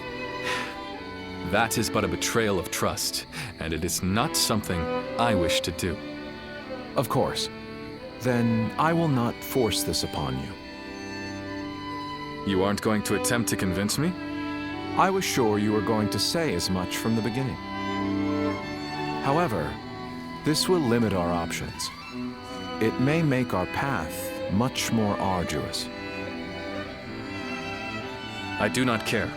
That is but a betrayal of trust, and it is not something I wish to do. Of course. Then I will not force this upon you. You aren't going to attempt to convince me? I was sure you were going to say as much from the beginning. However, this will limit our options. It may make our path much more arduous. I do not care.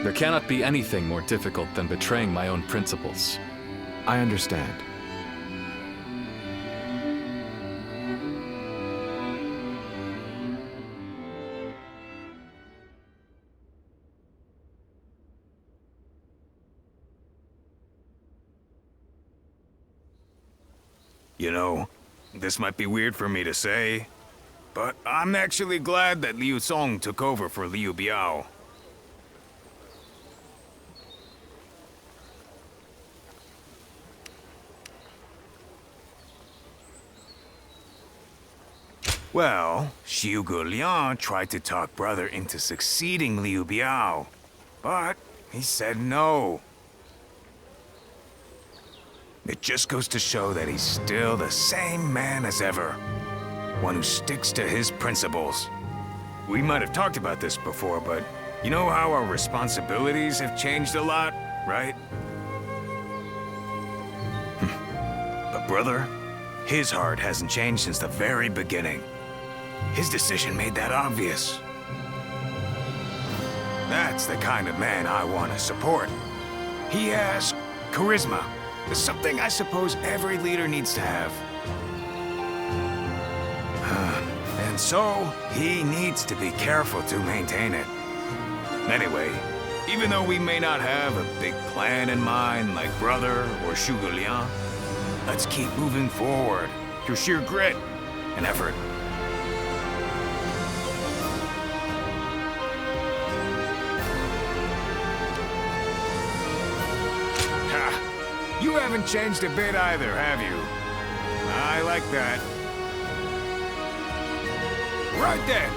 There cannot be anything more difficult than betraying my own principles. I understand. You know, this might be weird for me to say, but I'm actually glad that Liu Song took over for Liu Biao. Well, Xiu Liang tried to talk brother into succeeding Liu Biao, but he said no. It just goes to show that he's still the same man as ever. One who sticks to his principles. We might have talked about this before, but you know how our responsibilities have changed a lot, right? But brother, his heart hasn't changed since the very beginning. His decision made that obvious. That's the kind of man I want to support. He has charisma. It's something I suppose every leader needs to have. And so, he needs to be careful to maintain it. Anyway, even though we may not have a big plan in mind like brother or Zhuge Liang, let's keep moving forward through sheer grit and effort. Ha! You haven't changed a bit either, have you? I like that. Right then,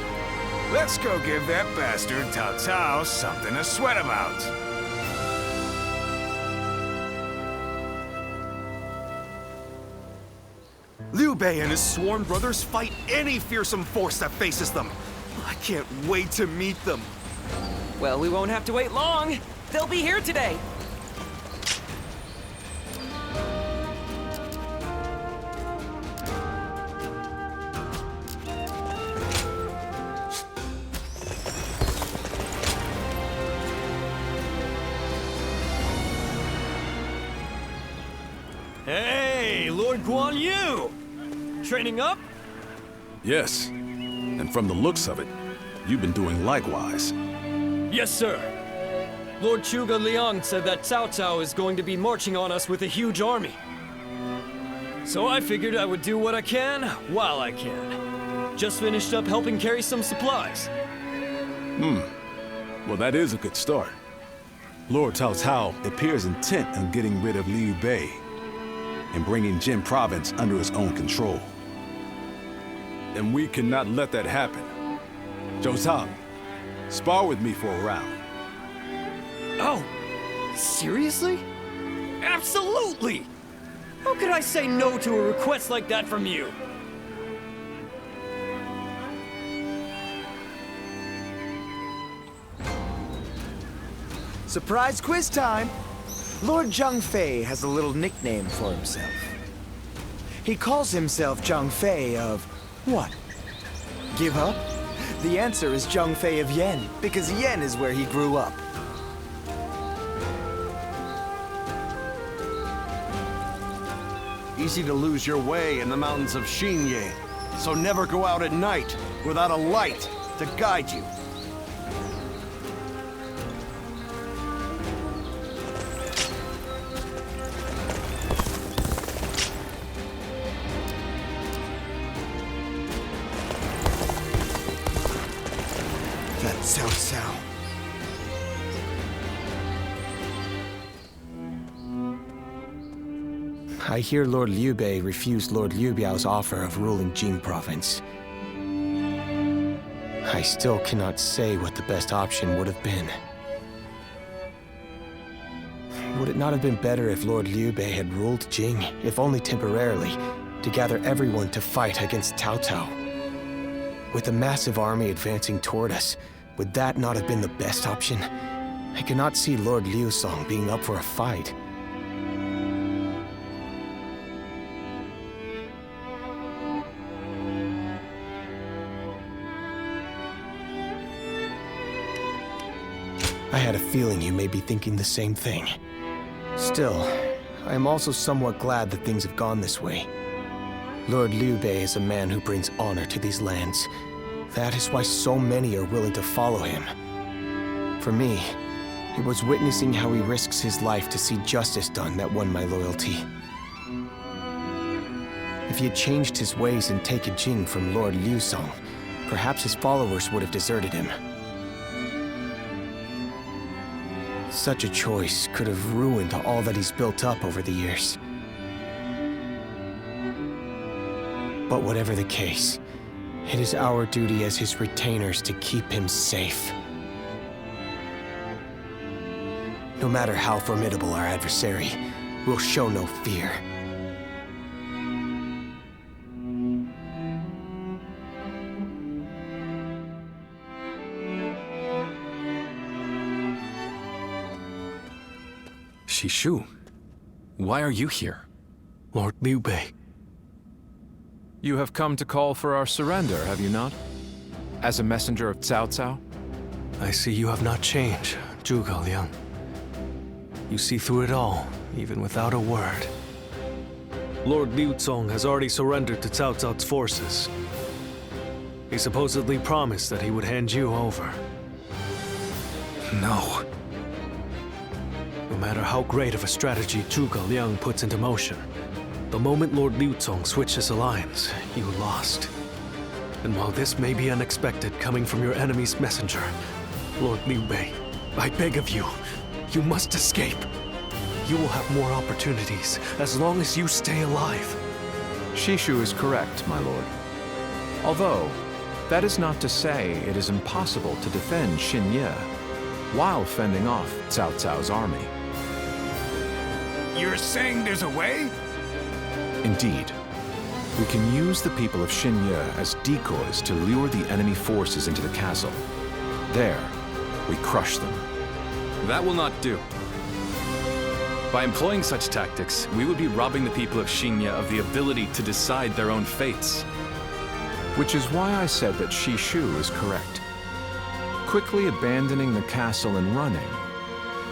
let's go give that bastard Cao Cao something to sweat about. Liu Bei and his sworn brothers fight any fearsome force that faces them. I can't wait to meet them. Well, we won't have to wait long. They'll be here today. Hey, Lord Guan Yu! Training up? Yes. And from the looks of it, you've been doing likewise. Yes, sir. Lord Zhuge Liang said that Cao Cao is going to be marching on us with a huge army. So I figured I would do what I can while I can. Just finished up helping carry some supplies. Well, that is a good start. Lord Cao Cao appears intent on getting rid of Liu Bei and bringing Jin Province under his own control. And we cannot let that happen. Zhou Tang, spar with me for a round. Oh, seriously? Absolutely! How could I say no to a request like that from you? Surprise quiz time! Lord Zhang Fei has a little nickname for himself. He calls himself Zhang Fei of what? Give up? The answer is Zhang Fei of Yen, because Yen is where he grew up. Easy to lose your way in the mountains of Xinye, so never go out at night without a light to guide you. That's Cao Cao. I hear Lord Liu Bei refused Lord Liu Biao's offer of ruling Jing Province. I still cannot say what the best option would have been. Would it not have been better if Lord Liu Bei had ruled Jing, if only temporarily, to gather everyone to fight against Cao Cao? With a massive army advancing toward us, would that not have been the best option? I cannot see Lord Liu Song being up for a fight. I had a feeling you may be thinking the same thing. Still, I am also somewhat glad that things have gone this way. Lord Liu Bei is a man who brings honor to these lands. That is why so many are willing to follow him. For me, it was witnessing how he risks his life to see justice done that won my loyalty. If he had changed his ways and taken Jing from Lord Liu Song, perhaps his followers would have deserted him. Such a choice could have ruined all that he's built up over the years. But whatever the case, It is our duty as his retainers to keep him safe. No matter how formidable our adversary, we'll show no fear. Shishu, why are you here? Lord Liu Bei. You have come to call for our surrender, have you not? As a messenger of Cao Cao? I see you have not changed, Zhuge Liang. You see through it all, even without a word. Lord Liu Cong has already surrendered to Cao Cao's forces. He supposedly promised that he would hand you over. No. No matter how great of a strategy Zhuge Liang puts into motion, the moment Lord Liu Cong switched his alliance, you lost. And while this may be unexpected coming from your enemy's messenger, Lord Liu Bei, I beg of you, you must escape. You will have more opportunities as long as you stay alive. Shishu is correct, my lord. Although, that is not to say it is impossible to defend Xinye while fending off Cao Cao's army. You're saying there's a way? Indeed. We can use the people of Xinye as decoys to lure the enemy forces into the castle. There, we crush them. That will not do. By employing such tactics, we would be robbing the people of Xinye of the ability to decide their own fates. Which is why I said that Shishu is correct. Quickly abandoning the castle and running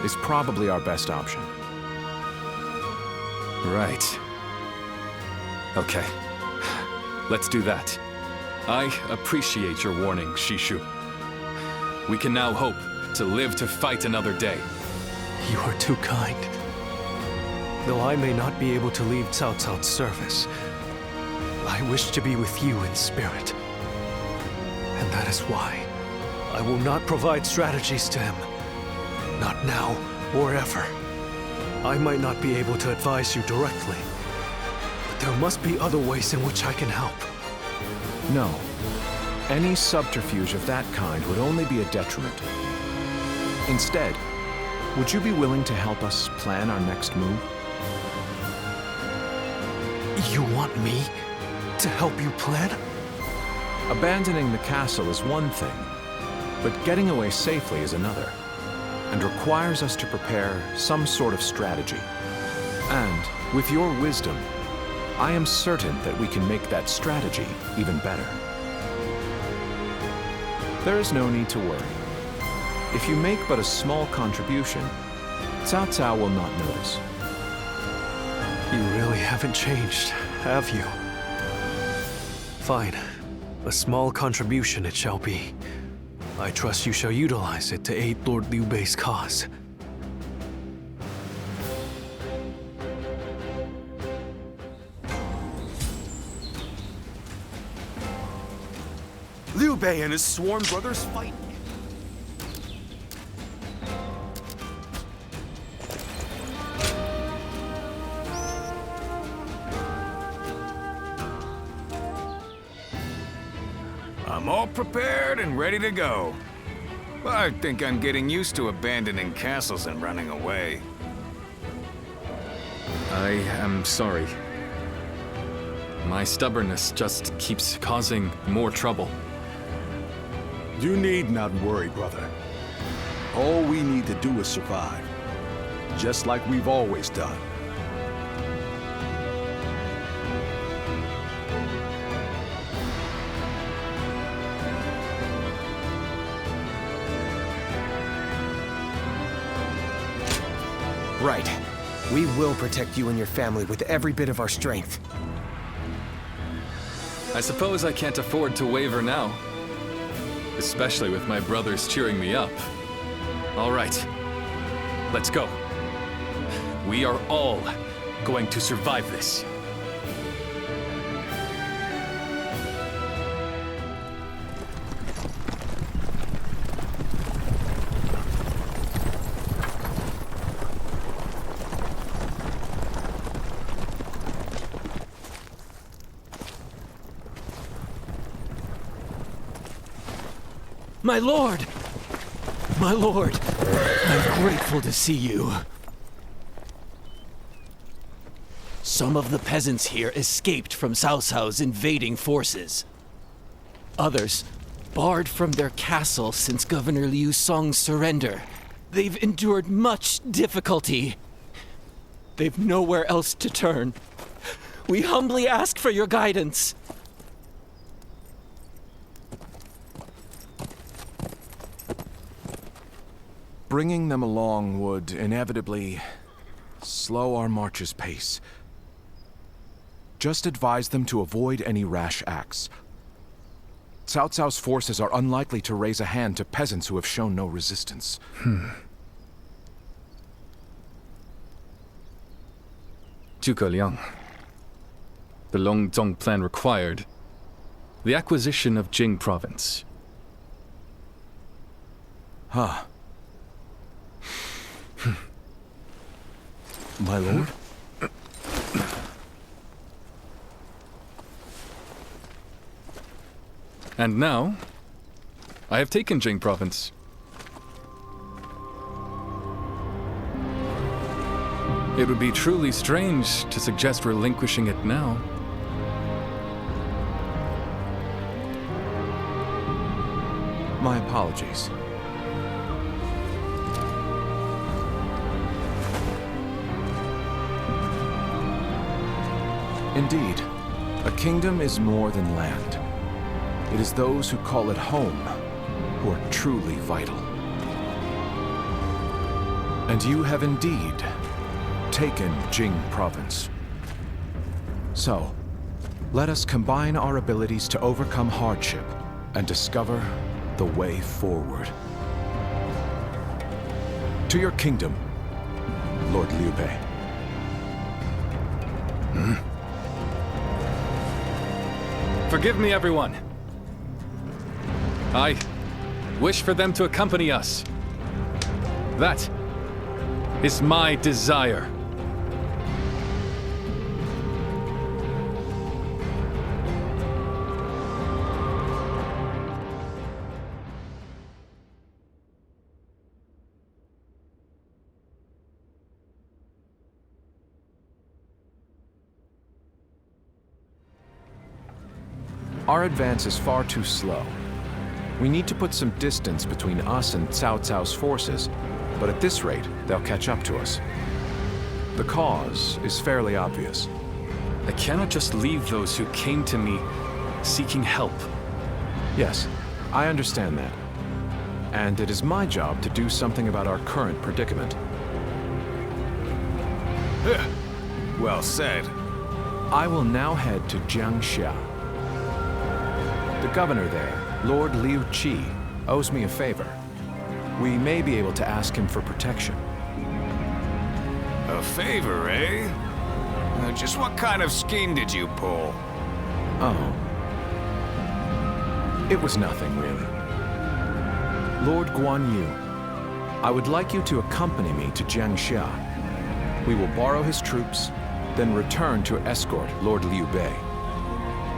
is probably our best option. Right. Okay. Let's do that. I appreciate your warning, Shishu. We can now hope to live to fight another day. You are too kind. Though I may not be able to leave Cao Cao's service, I wish to be with you in spirit. And that is why I will not provide strategies to him. Not now or ever. I might not be able to advise you directly, but there must be other ways in which I can help. No. Any subterfuge of that kind would only be a detriment. Instead, would you be willing to help us plan our next move? You want me to help you plan? Abandoning the castle is one thing, but getting away safely is another, and requires us to prepare some sort of strategy. And, with your wisdom, I am certain that we can make that strategy even better. There is no need to worry. If you make but a small contribution, Cao Cao will not notice. You really haven't changed, have you? Fine. A small contribution it shall be. I trust you shall utilize it to aid Lord Liu Bei's cause. Liu Bei and his sworn brothers fight. I'm all prepared and ready to go. I think I'm getting used to abandoning castles and running away. I am sorry. My stubbornness just keeps causing more trouble. You need not worry, brother. All we need to do is survive, just like we've always done. Right. We will protect you and your family with every bit of our strength. I suppose I can't afford to waver now. Especially with my brothers cheering me up. All right. Let's go. We are all going to survive this. My lord! My lord! I'm grateful to see you. Some of the peasants here escaped from Cao Cao's invading forces. Others barred from their castle since Governor Liu Song's surrender. They've endured much difficulty. They've nowhere else to turn. We humbly ask for your guidance. Bringing them along would inevitably slow our march's pace. Just advise them to avoid any rash acts. Cao Cao's forces are unlikely to raise a hand to peasants who have shown no resistance. Zhuge Liang. The Longzong plan required the acquisition of Jing province. Huh. My lord? And now, I have taken Jing province. It would be truly strange to suggest relinquishing it now. My apologies. Indeed, a kingdom is more than land. It is those who call it home who are truly vital. And you have indeed taken Jing province. So, let us combine our abilities to overcome hardship and discover the way forward. To your kingdom, Lord Liu Bei. Forgive me, everyone. I wish for them to accompany us. That is my desire. Our advance is far too slow. We need to put some distance between us and Cao Cao's forces, but at this rate, they'll catch up to us. The cause is fairly obvious. I cannot just leave those who came to me seeking help. Yes, I understand that. And it is my job to do something about our current predicament. Well said. I will now head to Jiangxia. The governor there, Lord Liu Qi, owes me a favor. We may be able to ask him for protection. A favor, eh? Just what kind of scheme did you pull? Oh. It was nothing, really. Lord Guan Yu, I would like you to accompany me to Jiangxia. We will borrow his troops, then return to escort Lord Liu Bei.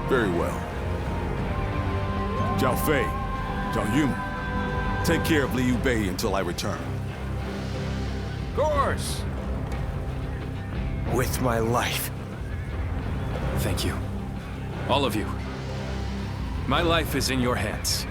Very well. Zhao Fei, Zhao Yun, take care of Liu Bei until I return. Of course. With my life. Thank you. All of you. My life is in your hands.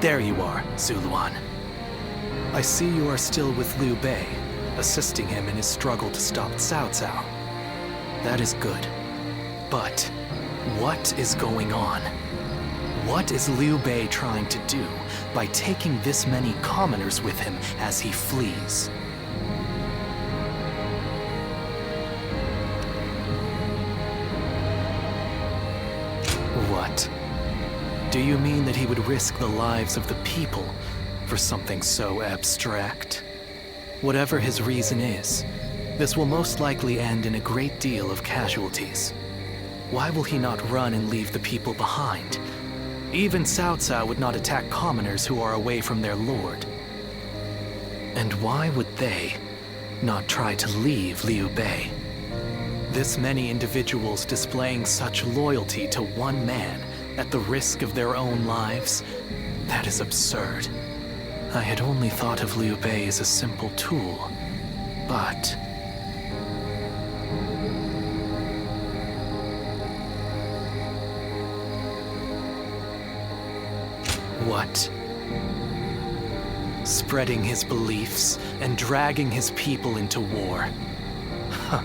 There you are, Zuluan. I see you are still with Liu Bei, assisting him in his struggle to stop Cao Cao. That is good. But what is going on? What is Liu Bei trying to do by taking this many commoners with him as he flees? What? Do you mean that he would risk the lives of the people for something so abstract? Whatever his reason is, this will most likely end in a great deal of casualties. Why will he not run and leave the people behind? Even Cao Cao would not attack commoners who are away from their lord. And why would they not try to leave Liu Bei? This many individuals displaying such loyalty to one man at the risk of their own lives, that is absurd. I had only thought of Liu Bei as a simple tool, but... What? Spreading his beliefs and dragging his people into war. Huh.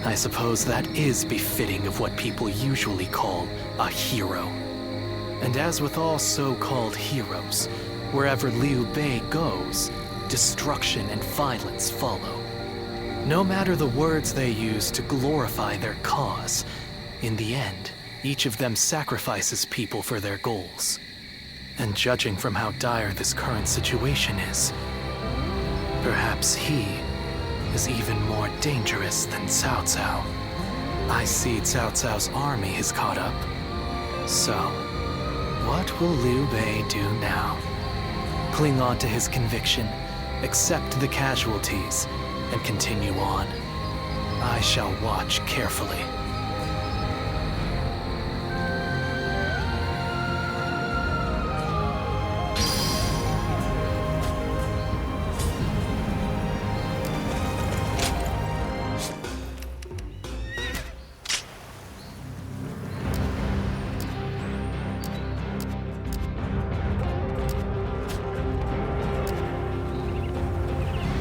I suppose that is befitting of what people usually call a hero. And as with all so-called heroes, wherever Liu Bei goes, destruction and violence follow. No matter the words they use to glorify their cause, in the end, each of them sacrifices people for their goals. And judging from how dire this current situation is, perhaps he is even more dangerous than Cao Cao. I see Cao Cao's army has caught up. So, what will Liu Bei do now? Cling on to his conviction, accept the casualties, and continue on. I shall watch carefully.